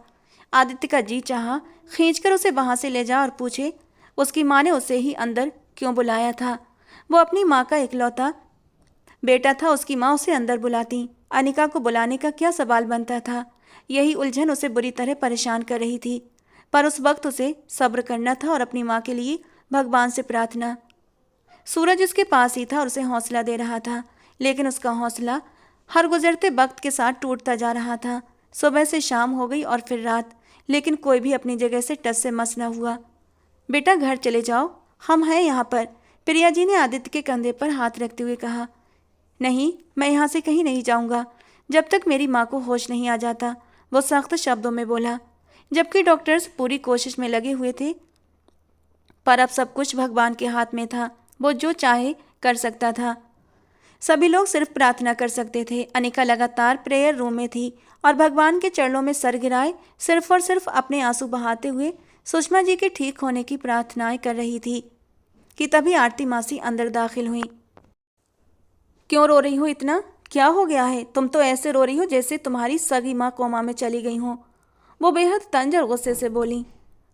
आदित्य का जी चाहा खींचकर उसे वहाँ से ले जा और पूछे उसकी माँ ने उसे ही अंदर क्यों बुलाया था। वो अपनी माँ का इकलौता बेटा था, उसकी माँ उसे अंदर बुलाती, अनिका को बुलाने का क्या सवाल बनता था? यही उलझन उसे बुरी तरह परेशान कर रही थी। पर उस वक्त उसे सब्र करना था और अपनी माँ के लिए भगवान से प्रार्थना। सूरज उसके पास ही था और उसे हौसला दे रहा था, लेकिन उसका हौसला हर गुजरते वक्त के साथ टूटता जा रहा था। सुबह से शाम हो गई और फिर रात, लेकिन कोई भी अपनी जगह से टस से मस न हुआ। बेटा घर चले जाओ, हम हैं यहाँ पर, प्रिया जी ने आदित्य के कंधे पर हाथ रखते हुए कहा। नहीं, मैं यहाँ से कहीं नहीं जाऊँगा जब तक मेरी माँ को होश नहीं आ जाता, वो सख्त शब्दों में बोला। जबकि डॉक्टर्स पूरी कोशिश में लगे हुए थे, पर अब सब कुछ भगवान के हाथ में था। वो जो चाहे कर सकता था। सभी लोग सिर्फ प्रार्थना कर सकते थे। अनिका लगातार प्रेयर रूम में थी और भगवान के चरणों में सर गिराए सिर्फ और सिर्फ अपने आंसू बहाते हुए सुषमा जी के ठीक होने की प्रार्थनाएं कर रही थी कि तभी आरती मासी अंदर दाखिल हुई। क्यों रो रही हो इतना? क्या हो गया है? तुम तो ऐसे रो रही हो जैसे तुम्हारी सगी माँ कोमा में चली गई हो। वो बेहद तंज और गुस्से से बोली।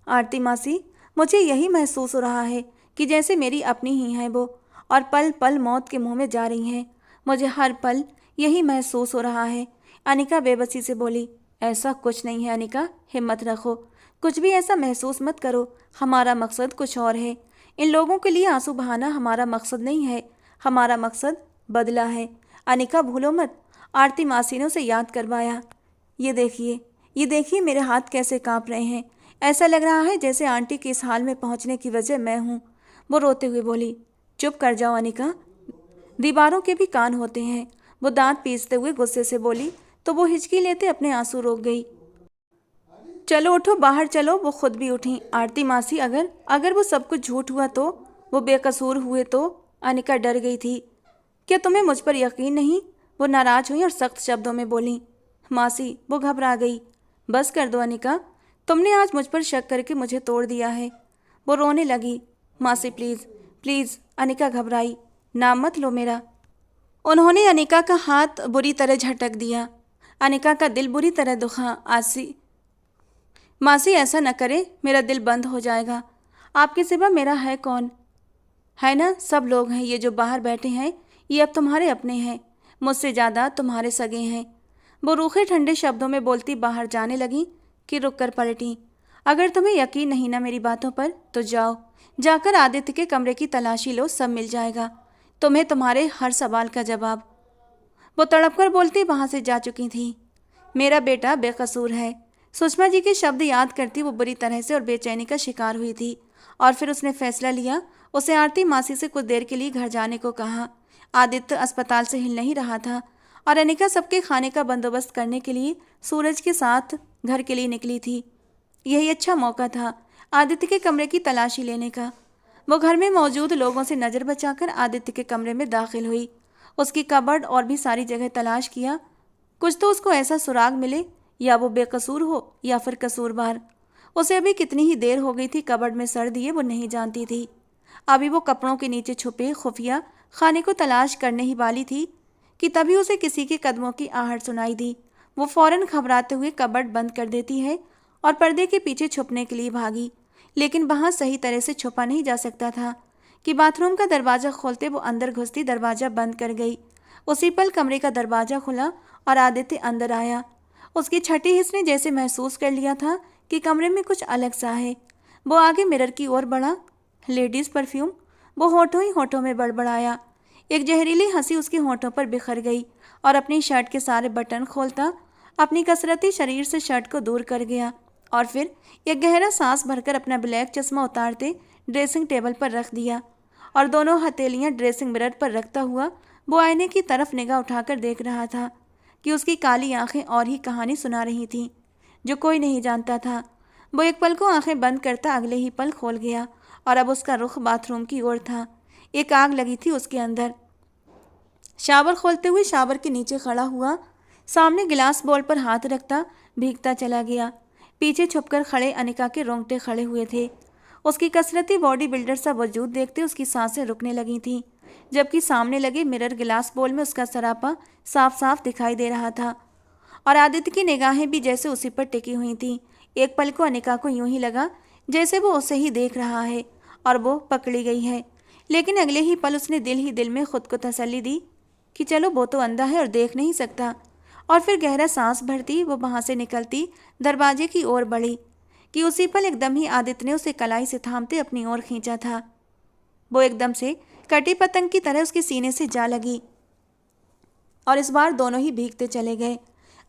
आरती मासी, मुझे यही महसूस हो रहा है कि जैसे मेरी अपनी ही हैं वो, और पल पल मौत के मुंह में जा रही हैं। मुझे हर पल यही महसूस हो रहा है। अनिका बेबसी से बोली। ऐसा कुछ नहीं है अनिका, हिम्मत रखो, कुछ भी ऐसा महसूस मत करो। हमारा मकसद कुछ और है। इन लोगों के लिए आंसू बहाना हमारा मकसद नहीं है, हमारा मकसद बदला है। अनिका भूलो मत। आरती मासी ने उसे याद करवाया। ये देखिए मेरे हाथ कैसे कांप रहे हैं। ऐसा लग रहा है जैसे आंटी के इस हाल में पहुंचने की वजह मैं हूँ। वो रोते हुए बोली। चुप कर जाओ अनिका, दीवारों के भी कान होते हैं। वो दांत पीसते हुए गुस्से से बोली तो वो हिचकी लेते अपने आंसू रोक गई। चलो उठो, बाहर चलो। वो खुद भी उठी। आरती मासी, अगर वो सब कुछ झूठ हुआ तो, वो बेकसूर हुए तो? अनिका डर गई थी। क्या तुम्हें मुझ पर यकीन नहीं? वो नाराज हुई और सख्त शब्दों में बोली। मासी, वो घबरा गई। बस कर दो अनिका, तुमने आज मुझ पर शक करके मुझे तोड़ दिया है। वो रोने लगी। मासी प्लीज़ प्लीज़। अनिका घबराई। नाम मत लो मेरा। उन्होंने अनिका का हाथ बुरी तरह झटक दिया। अनिका का दिल बुरी तरह दुखा। मासी ऐसा न करे, मेरा दिल बंद हो जाएगा। आपके सिवा मेरा है कौन? है ना, सब लोग हैं। ये जो बाहर बैठे हैं ये अब तुम्हारे अपने हैं, मुझसे ज़्यादा तुम्हारे सगे हैं। वो रूखे ठंडे शब्दों में बोलती बाहर जाने लगी कि रुक कर पलटी। अगर तुम्हें यकीन नहीं ना मेरी बातों पर तो जाओ, जाकर आदित्य के कमरे की तलाशी लो, सब मिल जाएगा तुम्हें तुम्हारे हर सवाल का जवाब। वो तड़प कर बोलती वहाँ से जा चुकी थी। मेरा बेटा बेकसूर है। सुषमा जी के शब्द याद करती वो बुरी तरह से और बेचैनी का शिकार हुई थी, और फिर उसने फैसला लिया। उसे आरती मासी से कुछ देर के लिए घर जाने को कहा। आदित्य अस्पताल से हिल नहीं रहा था और अनिका सबके खाने का बंदोबस्त करने के लिए सूरज के साथ घर के लिए निकली थी। यही अच्छा मौका था आदित्य के कमरे की तलाशी लेने का। वो घर में मौजूद लोगों से नज़र बचाकर आदित्य के कमरे में दाखिल हुई। उसकी कबर्ड और भी सारी जगह तलाश किया, कुछ तो उसको ऐसा सुराग मिले, या वो बेकसूर हो या फिर कसूरवार। उसे अभी कितनी ही देर हो गई थी कबर्ड में सर दिए वो नहीं जानती थी। अभी वो कपड़ों के नीचे छुपे खुफिया खाने को तलाश करने ही वाली थी कि तभी उसे किसी के कदमों की आहट सुनाई दी। वो फौरन घबराते हुए कबर्ड बंद कर देती है और पर्दे के पीछे छुपने के लिए भागी, लेकिन वहां सही तरह से छुपा नहीं जा सकता था कि बाथरूम का दरवाज़ा खोलते वो अंदर घुसती दरवाज़ा बंद कर गई। उसी पल कमरे का दरवाज़ा खुला और आदित्य अंदर आया। उसकी छठी हिस्स ने जैसे महसूस कर लिया था कि कमरे में कुछ अलग सा है। वो आगे मिरर की ओर बढ़ा। लेडीज़ परफ्यूम, वो होठों ही होठों में बड़बड़ाया। एक जहरीली हंसी उसके होठों पर बिखर गई और अपनी शर्ट के सारे बटन खोलता अपनी कसरती शरीर से शर्ट को दूर कर गया और फिर एक गहरा सांस भरकर अपना ब्लैक चश्मा उतारते ड्रेसिंग टेबल पर रख दिया और दोनों हथेलियां ड्रेसिंग मिरर पर रखता हुआ वो आईने की तरफ निगाह उठाकर देख रहा था कि उसकी काली आंखें और ही कहानी सुना रही थीं जो कोई नहीं जानता था। वो एक पल को आंखें बंद करता अगले ही पल खोल गया और अब उसका रुख बाथरूम की ओर था। एक आग लगी थी उसके अंदर। शावर खोलते हुए शावर के नीचे खड़ा हुआ, सामने गिलास बॉल पर हाथ रखता भीगता चला गया। पीछे छुपकर खड़े अनिका के रोंगटे खड़े हुए थे। उसकी कसरती बॉडी बिल्डर सा वजूद देखते उसकी सांसें रुकने लगी थीं, जबकि सामने लगे मिरर गिलास बॉल में उसका सरापा साफ साफ दिखाई दे रहा था और आदित्य की निगाहें भी जैसे उसी पर टिकी हुई थीं। एक पल को अनिका को यूं ही लगा जैसे वो उसे ही देख रहा है और वो पकड़ी गई है, लेकिन अगले ही पल उसने दिल ही दिल में खुद को तसल्ली दी कि चलो वो तो अंधा है और देख नहीं सकता। और फिर गहरा सांस भरती वो वहाँ से निकलती दरवाजे की ओर बढ़ी कि उसी पल एकदम ही आदित्य ने उसे कलाई से थामते अपनी ओर खींचा था। वो एकदम से कटी पतंग की तरह उसके सीने से जा लगी और इस बार दोनों ही भीगते चले गए।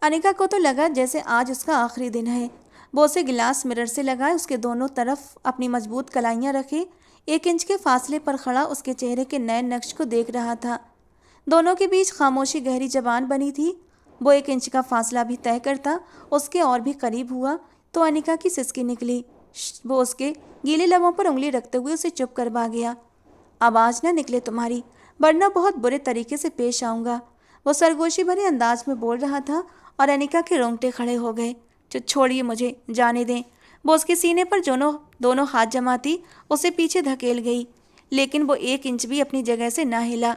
अनिका को तो लगा जैसे आज उसका आखिरी दिन है। वो उसे गिलास मिरर से लगाए उसके दोनों तरफ अपनी मजबूत कलाइयाँ रखे 1 इंच के फासले पर खड़ा उसके चेहरे के नए नक्श को देख रहा था। दोनों के बीच खामोशी गहरी जबान बनी थी। वो 1 इंच का फासला भी तय करता उसके और भी करीब हुआ तो अनिका की सिसकी निकली। वो उसके गीले लबों पर उंगली रखते हुए उसे चुप करवा गया। आवाज़ न निकले तुम्हारी, वरना बहुत बुरे तरीके से पेश आऊँगा। वो सरगोशी भरे अंदाज में बोल रहा था और अनिका के रोंगटे खड़े हो गए। छोड़िए मुझे, जाने दें। वो उसके सीने पर दोनों हाथ जमाती उसे पीछे धकेल गई, लेकिन वो 1 इंच भी अपनी जगह से ना हिला।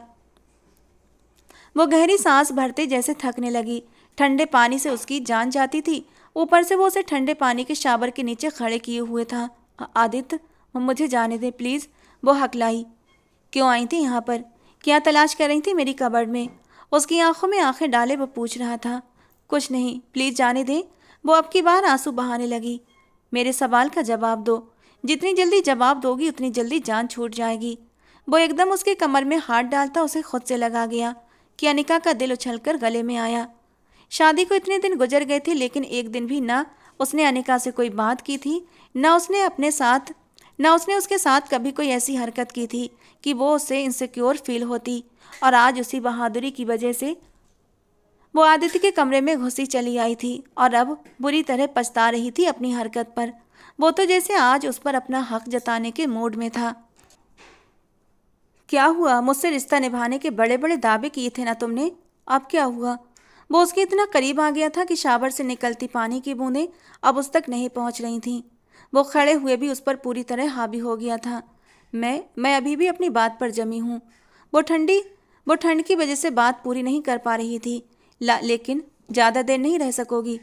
वो गहरी सांस भरते जैसे थकने लगी। ठंडे पानी से उसकी जान जाती थी, ऊपर से वो उसे ठंडे पानी के शावर के नीचे खड़े किए हुए था। आदित्य, मुझे जाने दे प्लीज़, वो हकलाई। क्यों आई थी यहाँ पर? क्या तलाश कर रही थी मेरी कबर्ड में? उसकी आंखों में आंखें डाले वो पूछ रहा था। कुछ नहीं, प्लीज़ जाने दें। वो अब की बार आंसू बहाने लगी। मेरे सवाल का जवाब दो। जितनी जल्दी जवाब दोगी उतनी जल्दी जान छूट जाएगी। वो एकदम उसके कमर में हाथ डालता उसे खुद से लगा गया कि अनिका का दिल उछलकर गले में आया। शादी को इतने दिन गुजर गए थे, लेकिन एक दिन भी ना उसने अनिका से कोई बात की थी, ना उसने उसके साथ कभी कोई ऐसी हरकत की थी कि वो उससे इनसिक्योर फील होती। और आज उसी बहादुरी की वजह से वो आदित्य के कमरे में घुसी चली आई थी और अब बुरी तरह पछता रही थी अपनी हरकत पर। वो तो जैसे आज उस पर अपना हक जताने के मूड में था। क्या हुआ? मुझसे रिश्ता निभाने के बड़े बड़े दावे किए थे ना तुमने, अब क्या हुआ? वो उसके इतना करीब आ गया था कि शावर से निकलती पानी की बूंदें अब उस तक नहीं पहुंच रही थीं। वो खड़े हुए भी उस पर पूरी तरह हावी हो गया था। मैं अभी भी अपनी बात पर जमी हूँ। वो ठंड की वजह से बात पूरी नहीं कर पा रही थी। लेकिन ज़्यादा देर नहीं रह सकोगी।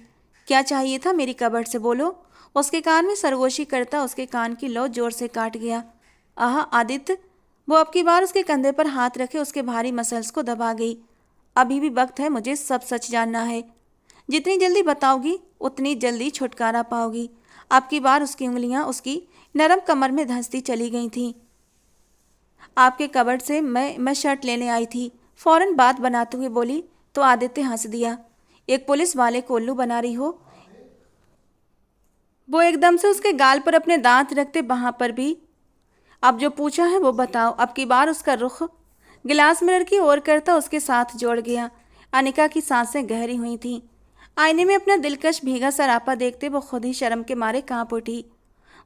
क्या चाहिए था मेरी कबर्ड से, बोलो। उसके कान में सरगोशी करता उसके कान की लौ जोर से काट गया। आह आदित्य, वो अब की बार उसके कंधे पर हाथ रखे उसके भारी मसल्स को दबा गई। अभी भी वक्त है, मुझे सब सच जानना है। जितनी जल्दी बताओगी उतनी जल्दी छुटकारा पाओगी। अब की बार उसकी उंगलियां उसकी नरम कमर में धंसती चली गई थीं। आपके कबर्ड से मैं शर्ट लेने आई थी, फौरन बात बनाते हुए बोली तो आदित्य हंस दिया। एक पुलिस वाले को उल्लू बना रही हो? वो एकदम से उसके गाल पर अपने दांत रखते वहां पर भी। अब जो पूछा है वो बताओ। अब की बार उसका रुख गिलास मिरर की ओर करता उसके साथ जोड़ गया। अनिका की सांसें गहरी हुई थीं। आईने में अपना दिलकश भीगा सरापा देखते वो खुद ही शर्म के मारे कांप उठी।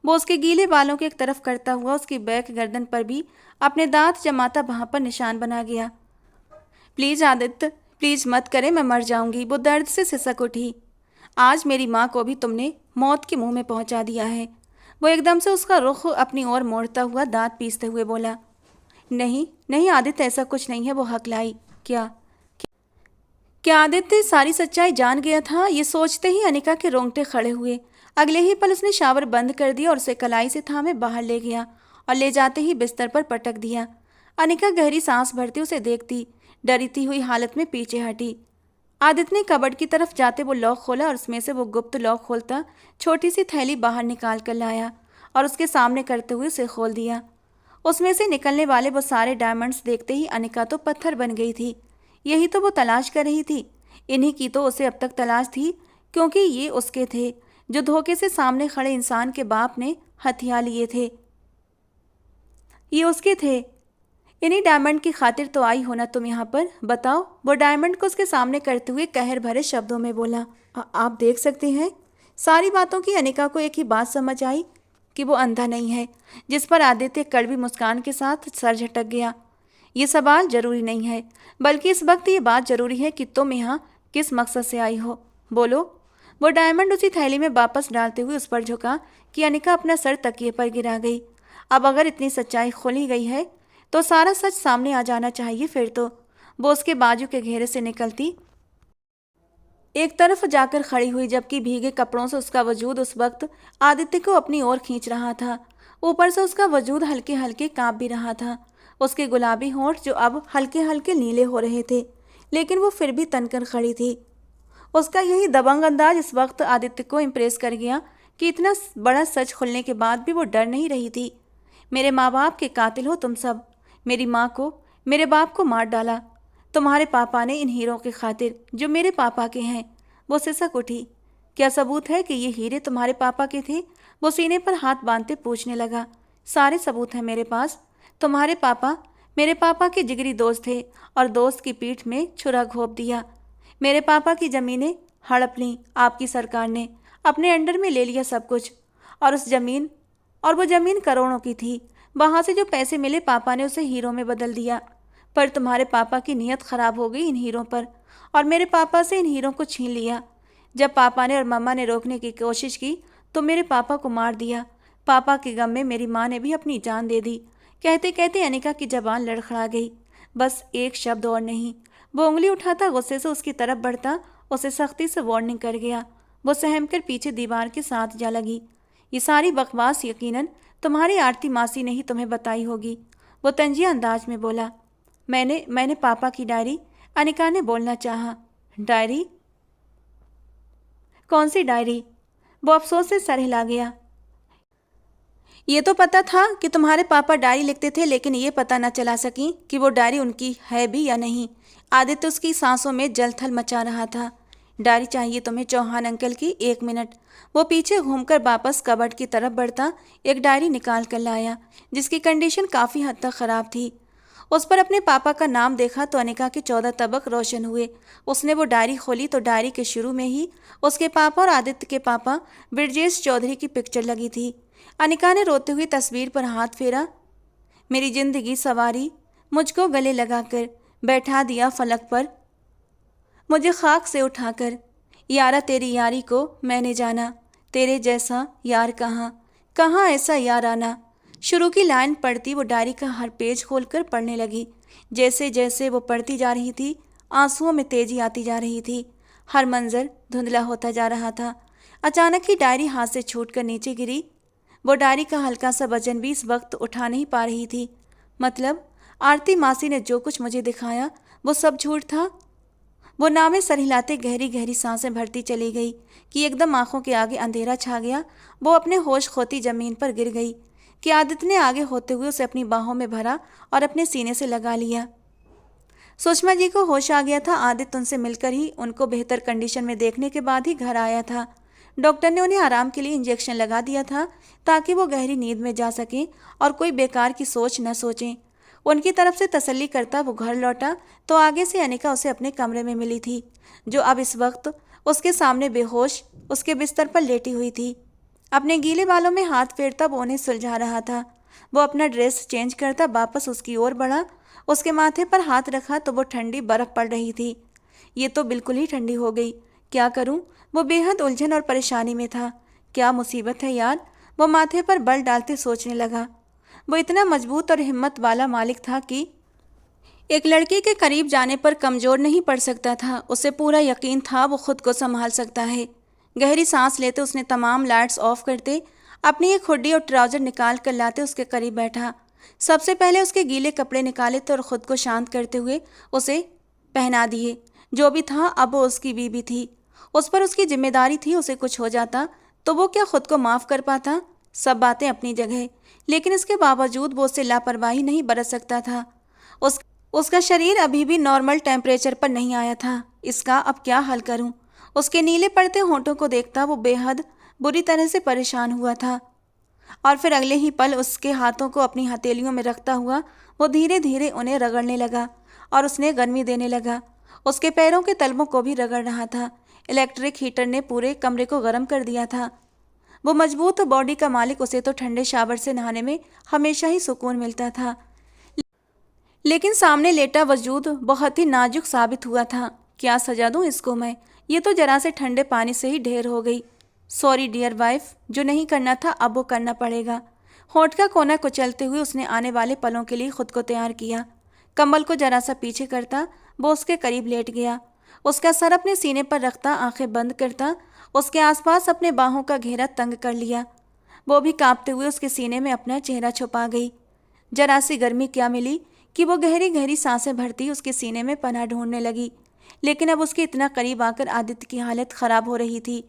वो उसके गीले बालों के एक तरफ करता हुआ उसकी बैक गर्दन पर भी अपने दांत जमाता वहां पर निशान बना गया। प्लीज़ आदित्य, प्लीज़ मत करें, मैं मर जाऊंगी। वो दर्द से सिसक उठी। आज मेरी माँ को भी तुमने मौत के मुंह में पहुंचा दिया है। वो एकदम से उसका रुख अपनी ओर मोड़ता हुआ दांत पीसते हुए बोला, नहीं नहीं आदित्य, ऐसा कुछ नहीं है। वो हकलाई। क्या क्या आदित्य सारी सच्चाई जान गया था? ये सोचते ही अनिका के रोंगटे खड़े हुए। अगले ही पल उसने शावर बंद कर दिया और उसे कलाई से थामे बाहर ले गया और ले जाते ही बिस्तर पर पटक दिया। अनिका गहरी सांस भरती उसे देखती, डरती हुई हालत में पीछे हटी। आदित्य ने कबर्ड की तरफ जाते वो लॉक खोला और उसमें से वो गुप्त लॉक खोलता छोटी सी थैली बाहर निकाल कर लाया और उसके सामने करते हुए उसे खोल दिया। उसमें से निकलने वाले वो सारे डायमंड्स देखते ही अनिका तो पत्थर बन गई थी। यही तो वो तलाश कर रही थी। इन्हीं की तो उसे अब तक तलाश थी, क्योंकि ये उसके थे जो धोखे से सामने खड़े इंसान के बाप ने हथिया लिए थे। ये उसके थे। इन्हीं डायमंड की खातिर तो आई हो ना तुम यहाँ पर? बताओ। वो डायमंड को उसके सामने करते हुए कहर भरे शब्दों में बोला। आप देख सकते हैं। सारी बातों की अनिका को एक ही बात समझ आई कि वो अंधा नहीं है, जिस पर आदित्य कड़वी मुस्कान के साथ सर झटक गया। ये सवाल जरूरी नहीं है, बल्कि इस वक्त ये बात जरूरी है कि तुम यहाँ किस मकसद से आई हो। बोलो। वो डायमंड उसी थैली में वापस डालते हुए उस पर झुका कि अनिका अपना सर तकिए पर गिरा गई। अब अगर इतनी सच्चाई खोली गई है तो सारा सच सामने आ जाना चाहिए। फिर तो वो उसके बाजू के घेरे से निकलती एक तरफ जाकर खड़ी हुई, जबकि भीगे कपड़ों से उसका वजूद उस वक्त आदित्य को अपनी ओर खींच रहा था। ऊपर से उसका वजूद हल्के हल्के कांप भी रहा था। उसके गुलाबी होंठ जो अब हल्के हल्के नीले हो रहे थे, लेकिन वो फिर भी तनकर खड़ी थी। उसका यही दबंग अंदाज इस वक्त आदित्य को इम्प्रेस कर गया कि इतना बड़ा सच खुलने के बाद भी वो डर नहीं रही थी। मेरे माँ बाप के कातिल हो तुम सब। मेरी माँ को, मेरे बाप को मार डाला। तुम्हारे पापा ने इन हीरों के खातिर जो मेरे पापा के हैं। वो सिसक उठी। क्या सबूत है कि ये हीरे तुम्हारे पापा के थे? वो सीने पर हाथ बांधते पूछने लगा। सारे सबूत हैं मेरे पास। तुम्हारे पापा मेरे पापा के जिगरी दोस्त थे और दोस्त की पीठ में छुरा घोंप दिया। मेरे पापा की ज़मीनें हड़प लीं आपकी सरकार ने, अपने अंडर में ले लिया सब कुछ। और वो ज़मीन करोड़ों की थी। वहाँ से जो पैसे मिले पापा ने उसे हीरों में बदल दिया। पर तुम्हारे पापा की नीयत ख़राब हो गई इन हीरों पर, और मेरे पापा से इन हीरों को छीन लिया। जब पापा ने और मम्मा ने रोकने की कोशिश की तो मेरे पापा को मार दिया। पापा के गम में मेरी माँ ने भी अपनी जान दे दी। कहते कहते अनिका की जबान लड़खड़ा गई। बस एक शब्द और नहीं। वो उंगली उठाता गुस्से से उसकी तरफ बढ़ता, उसे सख्ती से वार्निंग कर गया। वो सहम कर पीछे दीवार के साथ जा लगी। ये सारी बकवास यकीनन तुम्हारी आरती मासी ने ही तुम्हें बताई होगी। वो तंजिया अंदाज में बोला। मैंने पापा की डायरी, अनिका ने बोलना चाहा। डायरी? कौन सी डायरी? वो अफसोस से सर हिला गया। ये तो पता था कि तुम्हारे पापा डायरी लिखते थे, लेकिन ये पता न चला सकी कि वो डायरी उनकी है भी या नहीं। आदित्य उसकी सांसों में जलथल मचा रहा था। डायरी चाहिए तुम्हें चौहान अंकल की? 1 मिनट। वो पीछे घूमकर वापस कबर्ड की तरफ बढ़ता एक डायरी निकाल कर लाया, जिसकी कंडीशन काफ़ी हद तक ख़राब थी। उस पर अपने पापा का नाम देखा तो अनिका के 14 तबक रोशन हुए। उसने वो डायरी खोली तो डायरी के शुरू में ही उसके पापा और आदित्य के पापा ब्रजेश चौधरी की पिक्चर लगी थी। अनिका ने रोते हुए तस्वीर पर हाथ फेरा। मेरी जिंदगी सवारी, मुझको गले लगाकर बैठा दिया फलक पर, मुझे खाक से उठाकर। यारा तेरी यारी को मैंने जाना, तेरे जैसा यार कहाँ, कहाँ ऐसा यार आना। शुरू की लाइन पढ़ती वो डायरी का हर पेज खोलकर पढ़ने लगी। जैसे जैसे वो पढ़ती जा रही थी, आंसुओं में तेजी आती जा रही थी। हर मंजर धुंधला होता जा रहा था। अचानक ही डायरी हाथ से छूटकर नीचे गिरी। वो डायरी का हल्का सा वजन भी इस वक्त उठा नहीं पा रही थी। मतलब आरती मासी ने जो कुछ मुझे दिखाया वो सब झूठ था। वो नावे सर हिलाते गहरी गहरी सांसें भरती चली गई कि एकदम आंखों के आगे अंधेरा छा गया। वो अपने होश खोती जमीन पर गिर गई कि आदित्य ने आगे होते हुए उसे अपनी बाहों में भरा और अपने सीने से लगा लिया। सुषमा जी को होश आ गया था। आदित्य उनसे मिलकर ही उनको बेहतर कंडीशन में देखने के बाद ही घर आया था। डॉक्टर ने उन्हें आराम के लिए इंजेक्शन लगा दिया था ताकि वो गहरी नींद में जा सकें और कोई बेकार की सोच न सोचें। उनकी तरफ से तसल्ली करता वो घर लौटा तो आगे से अनिका उसे अपने कमरे में मिली थी, जो अब इस वक्त उसके सामने बेहोश उसके बिस्तर पर लेटी हुई थी। अपने गीले बालों में हाथ फेरता वो उन्हें सुलझा रहा था। वो अपना ड्रेस चेंज करता वापस उसकी ओर बढ़ा। उसके माथे पर हाथ रखा तो वो ठंडी बर्फ पड़ रही थी। ये तो बिल्कुल ही ठंडी हो गई। क्या करूं? वो बेहद उलझन और परेशानी में था। क्या मुसीबत है यार, वो माथे पर बल डालते सोचने लगा। वो इतना मजबूत और हिम्मत वाला मालिक था कि एक लड़की के करीब जाने पर कमज़ोर नहीं पड़ सकता था। उसे पूरा यकीन था वो खुद को संभाल सकता है। गहरी सांस लेते उसने तमाम लाइट्स ऑफ करते अपनी एक हुड्डी और ट्राउज़र निकाल कर लाते उसके करीब बैठा। सबसे पहले उसके गीले कपड़े निकाले तो और ख़ुद को शांत करते हुए उसे पहना दिए। जो भी था अब वो उसकी बीवी थी, उस पर उसकी जिम्मेदारी थी। उसे कुछ हो जाता तो वो क्या खुद को माफ़ कर पाता? सब बातें अपनी जगह, लेकिन इसके बावजूद वो उससे लापरवाही नहीं बरत सकता था। उसका शरीर अभी भी नॉर्मल टेम्परेचर पर नहीं आया था। इसका अब क्या हल करूं? उसके नीले पड़ते होंठों को देखता वो बेहद बुरी तरह से परेशान हुआ था। और फिर अगले ही पल उसके हाथों को अपनी हथेलियों में रखता हुआ वो धीरे धीरे उन्हें रगड़ने लगा और उसने गर्मी देने लगा। उसके पैरों के तलवों को भी रगड़ रहा था। इलेक्ट्रिक हीटर ने पूरे कमरे को गर्म कर दिया था। वो मजबूत बॉडी का मालिक, उसे तो ठंडे शावर से नहाने में हमेशा ही सुकून मिलता था, लेकिन सामने लेटा वजूद बहुत ही नाजुक साबित हुआ था। क्या सजा दूं इसको मैं? ये तो जरा से ठंडे पानी से ही ढेर हो गई। सॉरी डियर वाइफ, जो नहीं करना था अब वो करना पड़ेगा। होंठ का कोना कुचलते हुए उसने आने वाले पलों के लिए खुद को तैयार किया। कंबल को जरा सा पीछे करता वो उसके करीब लेट गया। उसका सर अपने सीने पर रखता, आंखें बंद करता उसके आसपास अपने बाहों का घेरा तंग कर लिया। वो भी कांपते हुए उसके सीने में अपना चेहरा छुपा गई। जरा सी गर्मी क्या मिली कि वो गहरी गहरी सांसें भरती उसके सीने में पनाह ढूंढने लगी। लेकिन अब उसके इतना करीब आकर आदित्य की हालत खराब हो रही थी।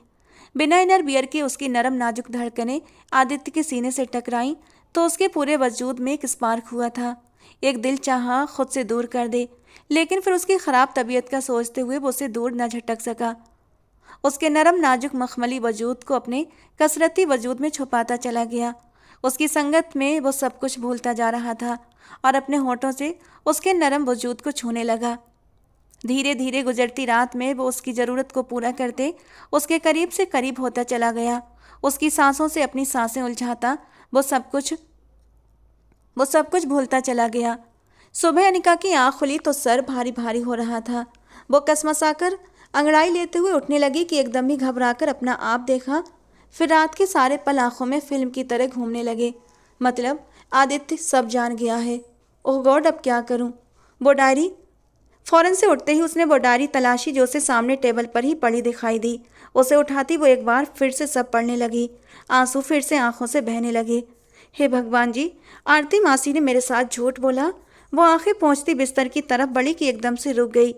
बिना इनर बियर के उसकी नरम नाजुक धड़कनें आदित्य के सीने से टकराईं तो उसके पूरे वजूद में एक स्पार्क हुआ था। एक दिल चाहा खुद से दूर कर दे, लेकिन फिर उसकी ख़राब तबीयत का सोचते हुए वो उसे दूर न झटक सका। उसके नरम नाजुक मखमली वजूद को अपने कसरती वजूद में छुपाता चला गया। उसकी संगत में वो सब कुछ भूलता जा रहा था और अपने होठों से उसके नरम वजूद को छूने लगा। धीरे धीरे गुजरती रात में वो उसकी ज़रूरत को पूरा करते उसके करीब से करीब होता चला गया। उसकी सांसों से अपनी सांसें उलझाता वो सब कुछ भूलता चला गया। सुबह अनिका की आँख खुली तो सर भारी भारी हो रहा था। वो कसमसाकर अंगड़ाई लेते हुए उठने लगी कि एकदम ही घबराकर अपना आप देखा। फिर रात के सारे पल आँखों में फिल्म की तरह घूमने लगे। मतलब आदित्य सब जान गया है। ओह गॉड, अब क्या करूं? वो डायरी। फ़ौरन से उठते ही उसने वो डायरी तलाशी जो उसे सामने टेबल पर ही पड़ी दिखाई दी। उसे उठाती वो एक बार फिर से सब पढ़ने लगी। आंसू फिर से आंखों से बहने लगे। हे भगवान जी, आरती मासी ने मेरे साथ झूठ बोला। वो आंखें पहुँचती बिस्तर की तरफ बढ़ी कि एकदम से रुक गई।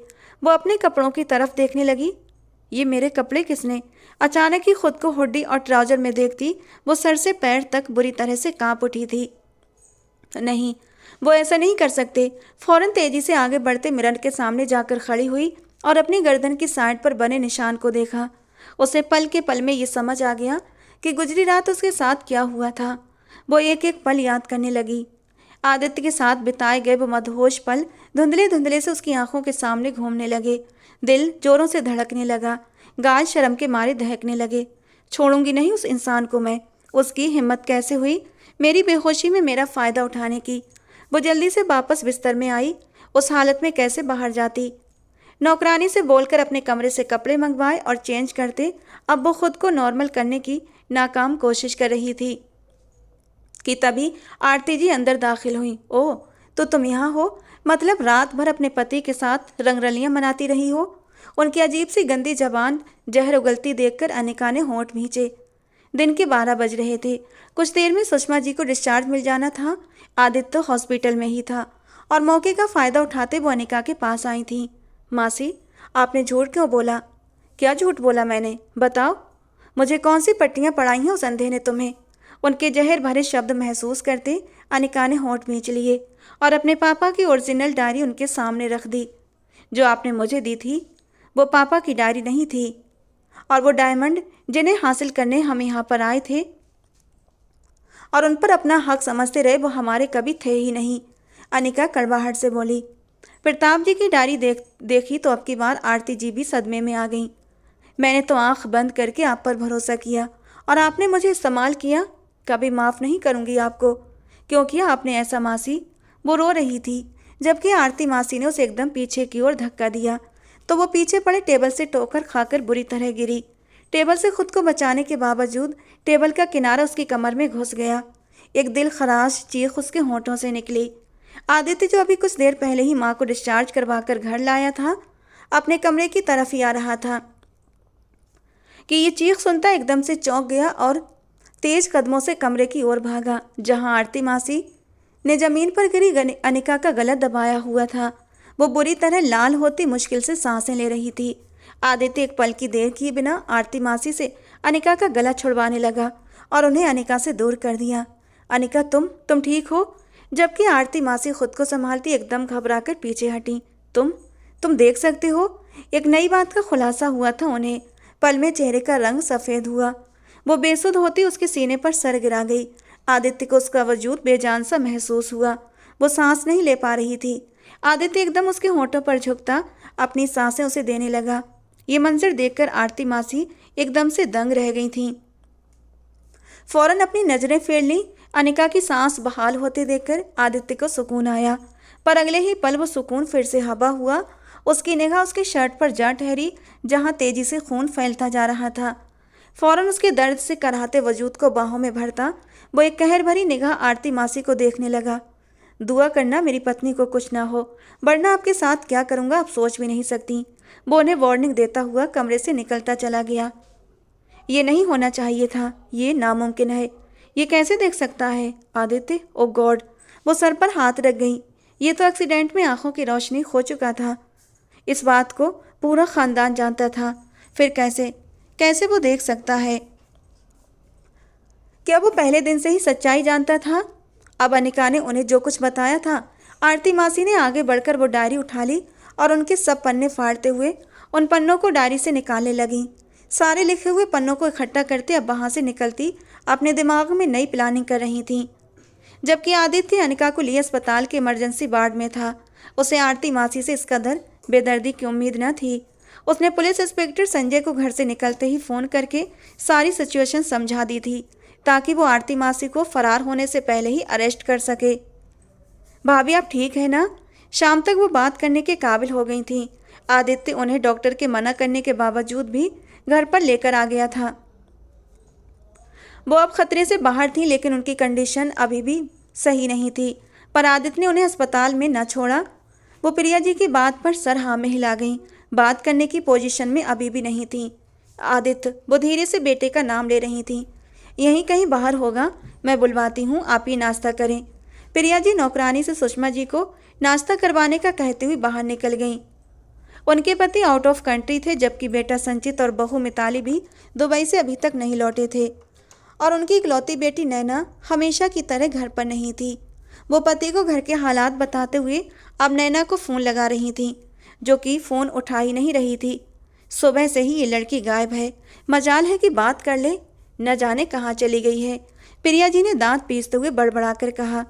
वो अपने कपड़ों की तरफ देखने लगी। ये मेरे कपड़े किसने? अचानक ही खुद को हुड्डी और ट्राउज़र में देखती वो सर से पैर तक बुरी तरह से कांप उठी थी। नहीं, वो ऐसा नहीं कर सकते। फौरन तेजी से आगे बढ़ते मिरर के सामने जाकर खड़ी हुई और अपनी गर्दन की साइड पर बने निशान को देखा। उसे पल के पल में ये समझ आ गया कि गुजरी रात उसके साथ क्या हुआ था। वो एक एक पल याद करने लगी। आदित्य के साथ बिताए गए वो मदहोश पल धुंधले धुंधले से उसकी आंखों के सामने घूमने लगे। दिल जोरों से धड़कने लगा, गाल शर्म के मारे दहकने लगे। छोड़ूंगी नहीं उस इंसान को मैं। उसकी हिम्मत कैसे हुई मेरी बेहोशी में मेरा फ़ायदा उठाने की? वो जल्दी से वापस बिस्तर में आई। उस हालत में कैसे बाहर जाती? नौकरानी से बोलकर अपने कमरे से कपड़े मंगवाए और चेंज करते। अब वो खुद को नॉर्मल करने की नाकाम कोशिश कर रही थी कि तभी आरती जी अंदर दाखिल हुई। ओह, तो तुम यहाँ हो? मतलब रात भर अपने पति के साथ रंगरलियाँ मनाती रही हो? उनकी अजीब सी गंदी जबान जहर उगलती देखकर अनिका ने होंठ भींचे। दिन के 12 बज रहे थे। कुछ देर में सुषमा जी को डिस्चार्ज मिल जाना था। आदित्य तो हॉस्पिटल में ही था और मौके का फ़ायदा उठाते वो अनिका के पास आई थी। मासी, आपने झूठ क्यों बोला? क्या झूठ बोला मैंने? बताओ मुझे। कौन सी पट्टियाँ पढ़ाई हैं उस अंधे ने तुम्हें? उनके जहर भरे शब्द महसूस करते अनिका ने होंठ भींच लिए और अपने पापा की ओरिजिनल डायरी उनके सामने रख दी। जो आपने मुझे दी थी वो पापा की डायरी नहीं थी, और वो डायमंड जिन्हें हासिल करने हम यहाँ पर आए थे और उन पर अपना हक समझते रहे, वो हमारे कभी थे ही नहीं। अनिका कड़वाहट से बोली। प्रताप जी की डायरी देखी तो अब की बार आरती जी भी सदमे में आ गई। मैंने तो आंख बंद करके आप पर भरोसा किया और आपने मुझे इस्तेमाल किया। कभी माफ़ नहीं करूँगी आपको। क्यों किया आपने ऐसा मासी? वो रो रही थी, जबकि आरती मासी ने उसे एकदम पीछे की ओर धक्का दिया तो वो पीछे पड़े टेबल से ठोकर खाकर बुरी तरह गिरी। टेबल से खुद को बचाने के बावजूद टेबल का किनारा उसकी कमर में घुस गया। एक दिल खराश चीख उसके होंठों से निकली। आदित्य, जो अभी कुछ देर पहले ही माँ को डिस्चार्ज करवाकर घर लाया था, अपने कमरे की तरफ ही आ रहा था कि ये चीख सुनता एकदम से चौंक गया और तेज कदमों से कमरे की ओर भागा, जहां आरती मासी ने जमीन पर गिरी अनिका का गला दबाया हुआ था। वो बुरी तरह लाल होती मुश्किल से सांसें ले रही थी। आदित्य एक पल की देर किए बिना आरती मासी से अनिका का गला छुड़वाने लगा और उन्हें अनिका से दूर कर दिया। अनिका, तुम ठीक हो? जबकि आरती मासी खुद को संभालती एकदम घबराकर पीछे हटी। तुम देख सकते हो? एक नई बात का खुलासा हुआ था उन्हें। पल में चेहरे का रंग सफ़ेद हुआ। वो बेसुध होती उसके सीने पर सर गिरा गई। आदित्य को उसका वजूद बेजान सा महसूस हुआ। वो सांस नहीं ले पा रही थी। आदित्य एकदम उसके होंठों पर झुकता अपनी सांसें उसे देने लगा। ये मंजर देखकर आरती मासी एकदम से दंग रह गई थीं। फौरन अपनी नजरें फेर ली। अनिका की सांस बहाल होते देखकर आदित्य को सुकून आया, पर अगले ही पल वो सुकून फिर से हबा हुआ। उसकी निगाह उसके शर्ट पर जा ठहरी, जहां तेजी से खून फैलता जा रहा था। फौरन उसके दर्द से कराहते वजूद को बाहों में भरता वो एक कहर भरी निगाह आरती मासी को देखने लगा। दुआ करना मेरी पत्नी को कुछ ना हो, वरना आपके साथ क्या करूँगा आप सोच भी नहीं सकती। वो उन्हें वार्निंग देता हुआ कमरे से निकलता चला गया। ये नहीं होना चाहिए था, ये नामुमकिन है। ये कैसे देख सकता है आदित्य? ओ गॉड! वो सर पर हाथ रख गई। ये तो एक्सीडेंट में आंखों की रोशनी खो चुका था। इस बात को पूरा खानदान जानता था, फिर कैसे वो देख सकता है? क्या वो पहले दिन से ही सच्चाई जानता था? अब अनिका ने उन्हें जो कुछ बताया था। आरती मासी ने आगे बढ़कर वो डायरी उठा ली और उनके सब पन्ने फाड़ते हुए उन पन्नों को डायरी से निकालने लगी। सारे लिखे हुए पन्नों को इकट्ठा करते अब वहाँ से निकलती अपने दिमाग में नई प्लानिंग कर रही थी। जबकि आदित्य अनिका को लिए अस्पताल के इमरजेंसी वार्ड में था। उसे आरती मासी से इस कदर बेदर्दी की उम्मीद न थी। उसने पुलिस इंस्पेक्टर संजय को घर से निकलते ही फ़ोन करके सारी सिचुएशन समझा दी थी, ताकि वो आरती मासी को फरार होने से पहले ही अरेस्ट कर सके। भाभी, आप ठीक है ना? शाम तक वो बात करने के काबिल हो गई थी। आदित्य उन्हें डॉक्टर के मना करने के बावजूद भी घर पर लेकर आ गया था। वो अब खतरे से बाहर थी, लेकिन उनकी कंडीशन अभी भी सही नहीं थी। पर आदित्य ने उन्हें अस्पताल में न छोड़ा। वो प्रिया जी की बात पर सर हाँ में हिला गई। बात करने की पोजीशन में अभी भी नहीं थी। आदित्य, वो धीरे से बेटे का नाम ले रही थी। यहीं कहीं बाहर होगा, मैं बुलवाती हूँ, आप ही नाश्ता करें। प्रिया जी नौकरानी से सुषमा जी को नाश्ता करवाने का कहते हुए बाहर निकल गईं। उनके पति आउट ऑफ कंट्री थे, जबकि बेटा संचित और बहू मिताली भी दुबई से अभी तक नहीं लौटे थे। और उनकी इकलौती बेटी नैना हमेशा की तरह घर पर नहीं थी। वो पति को घर के हालात बताते हुए अब नैना को फ़ोन लगा रही थी, जो कि फ़ोन उठा ही नहीं रही थी। सुबह से ही ये लड़की गायब है, मजाल है कि बात कर ले, न जाने कहाँ चली गई है। प्रिया जी ने दांत पीसते हुए बड़बड़ाकर कहा।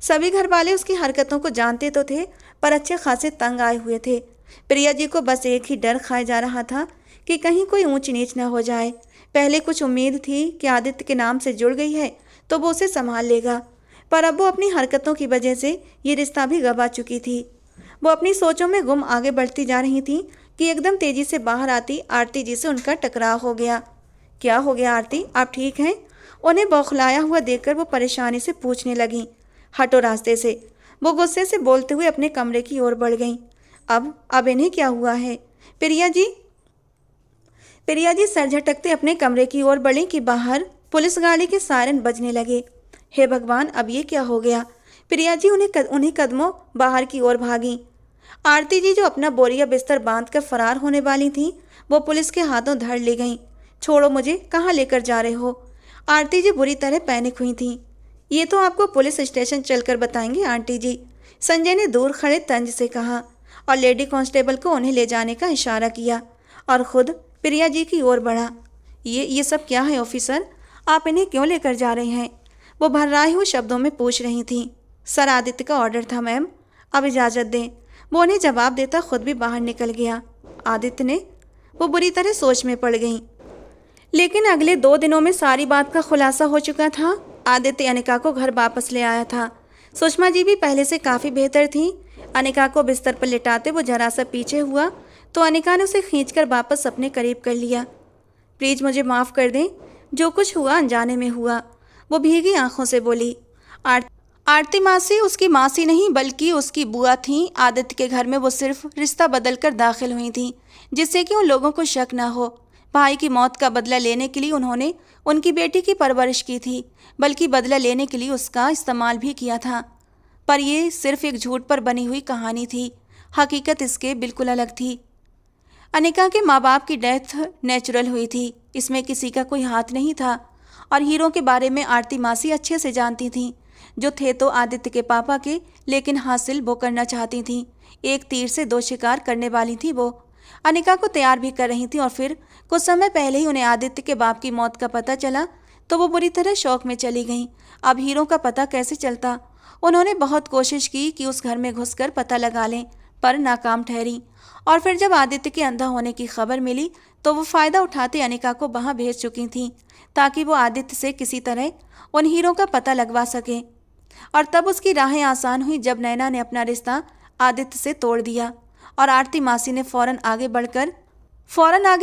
सभी घर वाले उसकी हरकतों को जानते तो थे, पर अच्छे खासे तंग आए हुए थे। प्रिया जी को बस एक ही डर खाए जा रहा था कि कहीं कोई ऊंच नीच न हो जाए। पहले कुछ उम्मीद थी कि आदित्य के नाम से जुड़ गई है तो वो उसे संभाल लेगा, पर अब वो अपनी हरकतों की वजह से ये रिश्ता भी गंवा चुकी थी। वो अपनी सोचों में गुम आगे बढ़ती जा रही थी कि एकदम तेजी से बाहर आती आरती जी से उनका टकराव हो गया। क्या हो गया आरती, आप ठीक हैं? उन्हें बौखलाया हुआ देखकर वो परेशानी से पूछने लगी। हटो रास्ते से, वो गुस्से से बोलते हुए अपने कमरे की ओर बढ़ गईं। अब इन्हें क्या हुआ है? प्रिया जी सर झटकते अपने कमरे की ओर बढ़ी कि बाहर पुलिस गाड़ी के सायरन बजने लगे। हे भगवान, अब ये क्या हो गया? प्रिया जी उन्हीं कदमों बाहर की ओर भागी। आरती जी, जो अपना बोरिया बिस्तर बांधकर फरार होने वाली थी, वो पुलिस के हाथों धर ली गईं। छोड़ो मुझे, कहाँ लेकर जा रहे हो? आरती जी बुरी तरह पैनिक हुई थी। ये तो आपको पुलिस स्टेशन चलकर बताएंगे आंटी जी, संजय ने दूर खड़े तंज से कहा और लेडी कांस्टेबल को उन्हें ले जाने का इशारा किया और खुद प्रिया जी की ओर बढ़ा। ये सब क्या है ऑफिसर? आप इन्हें क्यों लेकर जा रहे हैं? वो भर्राए हुए शब्दों में पूछ रही थी। सर, आदित्य का ऑर्डर था मैम, अब इजाज़त दें। वो उन्हें जवाब देता खुद भी बाहर निकल गया। आदित्य ने, वो बुरी तरह सोच में पड़ गई। लेकिन अगले 2 दिनों में सारी बात का खुलासा हो चुका था। आदित्य अनिका को घर वापस ले आया था। सुषमा जी भी पहले से काफ़ी बेहतर थी। अनिका को बिस्तर पर लिटाते वो जरा सा पीछे हुआ तो अनिका ने उसे खींचकर वापस अपने करीब कर लिया। प्लीज़ मुझे माफ़ कर दें, जो कुछ हुआ अनजाने में हुआ, वो भीगी आंखों से बोली। आरती मासी उसकी मासी नहीं बल्कि उसकी बुआ थीं। आदित्य के घर में वो सिर्फ रिश्ता बदल कर दाखिल हुई थीं, जिससे कि उन लोगों को शक ना हो। भाई की मौत का बदला लेने के लिए उन्होंने उनकी बेटी की परवरिश की थी, बल्कि बदला लेने के लिए उसका इस्तेमाल भी किया था। पर यह सिर्फ एक झूठ पर बनी हुई कहानी थी, हकीकत इसके बिल्कुल अलग थी। अनिका के माँ बाप की डेथ नेचुरल हुई थी, इसमें किसी का कोई हाथ नहीं था। और हीरों के बारे में आरती मासी अच्छे से जानती थीं। जो थे तो आदित्य के पापा के, लेकिन हासिल वो करना चाहती थीं। एक तीर से दो शिकार करने वाली थी वो। अनिका को तैयार भी कर रही थी और फिर कुछ समय पहले ही उन्हें आदित्य के बाप की मौत का पता चला तो वो बुरी तरह शौक में चली गईं। अब हीरों का पता कैसे चलता? उन्होंने बहुत कोशिश की कि उस घर में घुसकर पता लगा लें, पर नाकाम ठहरी। और फिर जब आदित्य के अंधा होने की खबर मिली तो वो फ़ायदा उठाते अनिका को वहाँ भेज चुकी थीं, ताकि वो आदित्य से किसी तरह उन हीरों का पता लगवा सके। और तब उसकी राहें आसान हुई जब नैना ने अपना रिश्ता आदित्य से तोड़ दिया और आरती मासी ने फ़ौरन आगे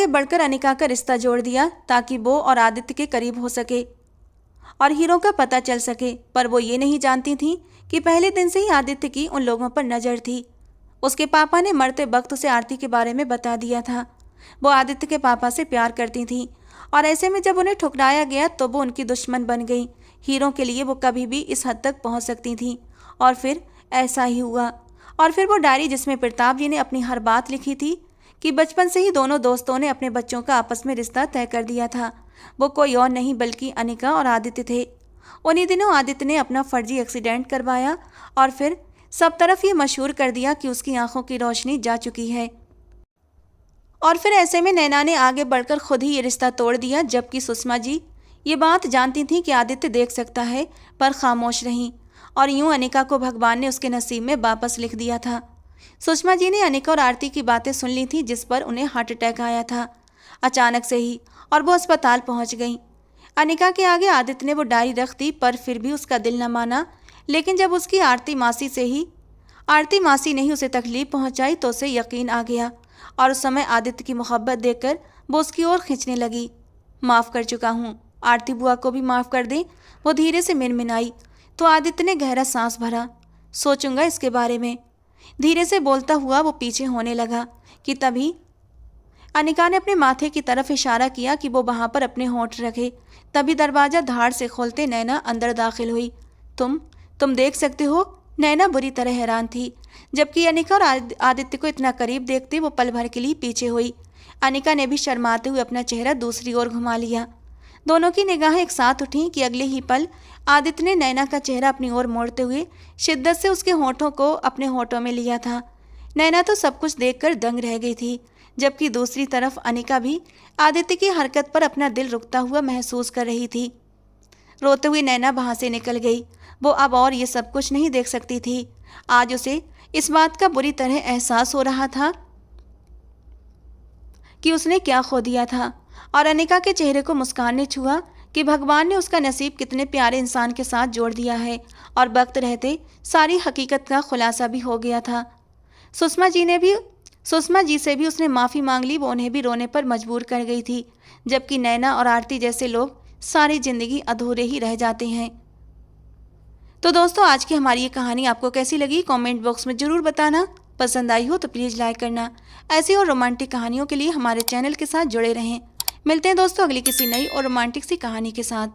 बढ़कर अनिका का रिश्ता जोड़ दिया, ताकि वो और आदित्य के करीब हो सके और हीरों का पता चल सके। पर वो ये नहीं जानती थी कि पहले दिन से ही आदित्य की उन लोगों पर नज़र थी। उसके पापा ने मरते वक्त उसे आरती के बारे में बता दिया था। वो आदित्य के पापा से प्यार करती थी और ऐसे में जब उन्हें ठुकराया गया तो वो उनकी दुश्मन बन गई। हीरों के लिए वो कभी भी इस हद तक पहुंच सकती थी। और फिर ऐसा ही हुआ। और फिर वो डायरी जिसमें प्रताप जी ने अपनी हर बात लिखी थी कि बचपन से ही दोनों दोस्तों ने अपने बच्चों का आपस में रिश्ता तय कर दिया था। वो कोई और नहीं बल्कि अनिका और आदित्य थे। उन्हीं दिनों आदित्य ने अपना फर्जी एक्सीडेंट करवाया और फिर सब तरफ ये मशहूर कर दिया कि उसकी आंखों की रोशनी जा चुकी है। और फिर ऐसे में नैना ने आगे बढ़कर खुद ही ये रिश्ता तोड़ दिया, जबकि सुषमा जी ये बात जानती थी कि आदित्य देख सकता है, पर खामोश रहीं। और यूं अनिका को भगवान ने उसके नसीब में वापस लिख दिया था। सुषमा जी ने अनिका और आरती की बातें सुन ली थी, जिस पर उन्हें हार्ट अटैक आया था अचानक से ही, और वो अस्पताल पहुंच गई। अनिका के आगे आदित्य ने वो डायरी रख दी, पर फिर भी उसका दिल न माना। लेकिन जब उसकी आरती मासी ने ही उसे तकलीफ पहुंचाई तो उसे यकीन आ गया और उस समय आदित्य की मोहब्बत देखकर वो उसकी ओर खींचने लगी। माफ़ कर चुका हूँ, आरती बुआ को भी माफ़ कर दें, वो धीरे से मिनमिनाई। तो आदित्य ने गहरा सांस भरा। सोचूंगा इसके बारे में, धीरे से बोलता हुआ वो पीछे होने लगा कि तभी अनिका ने अपने माथे की तरफ इशारा किया कि वो वहाँ पर अपने होंठ रखे। तभी दरवाज़ा धाड़ से खोलते नैना अंदर दाखिल हुई। तुम देख सकते हो? नैना बुरी तरह हैरान थी, जबकि अनिका और आदित्य को इतना करीब देखते वो पल भर के लिए पीछे हुई। अनिका ने भी शर्माते हुए अपना चेहरा दूसरी ओर घुमा लिया। दोनों की निगाहें एक साथ उठीं कि अगले ही पल आदित्य ने नैना का चेहरा अपनी ओर मोड़ते हुए शिद्दत से उसके होठों को अपने होठों में लिया था। नैना तो सब कुछ देखकर दंग रह गई थी, जबकि दूसरी तरफ अनिका भी आदित्य की हरकत पर अपना दिल रुकता हुआ महसूस कर रही थी। रोते हुए नैना वहाँ से निकल गई। वो अब और ये सब कुछ नहीं देख सकती थी। आज उसे इस बात का बुरी तरह एहसास हो रहा था कि उसने क्या खो दिया था। और अनिका के चेहरे को मुस्कान ने छुआ कि भगवान ने उसका नसीब कितने प्यारे इंसान के साथ जोड़ दिया है। और वक्त रहते सारी हकीकत का खुलासा भी हो गया था। सुषमा जी से भी उसने माफ़ी मांग ली। वो उन्हें भी रोने पर मजबूर कर गई थी, जबकि नैना और आरती जैसे लोग सारी ज़िंदगी अधूरे ही रह जाते हैं। तो दोस्तों, आज की हमारी ये कहानी आपको कैसी लगी कमेंट बॉक्स में ज़रूर बताना। पसंद आई हो तो प्लीज़ लाइक करना। ऐसी और रोमांटिक कहानियों के लिए हमारे चैनल के साथ जुड़े रहें। मिलते हैं दोस्तों अगली किसी नई और रोमांटिक सी कहानी के साथ।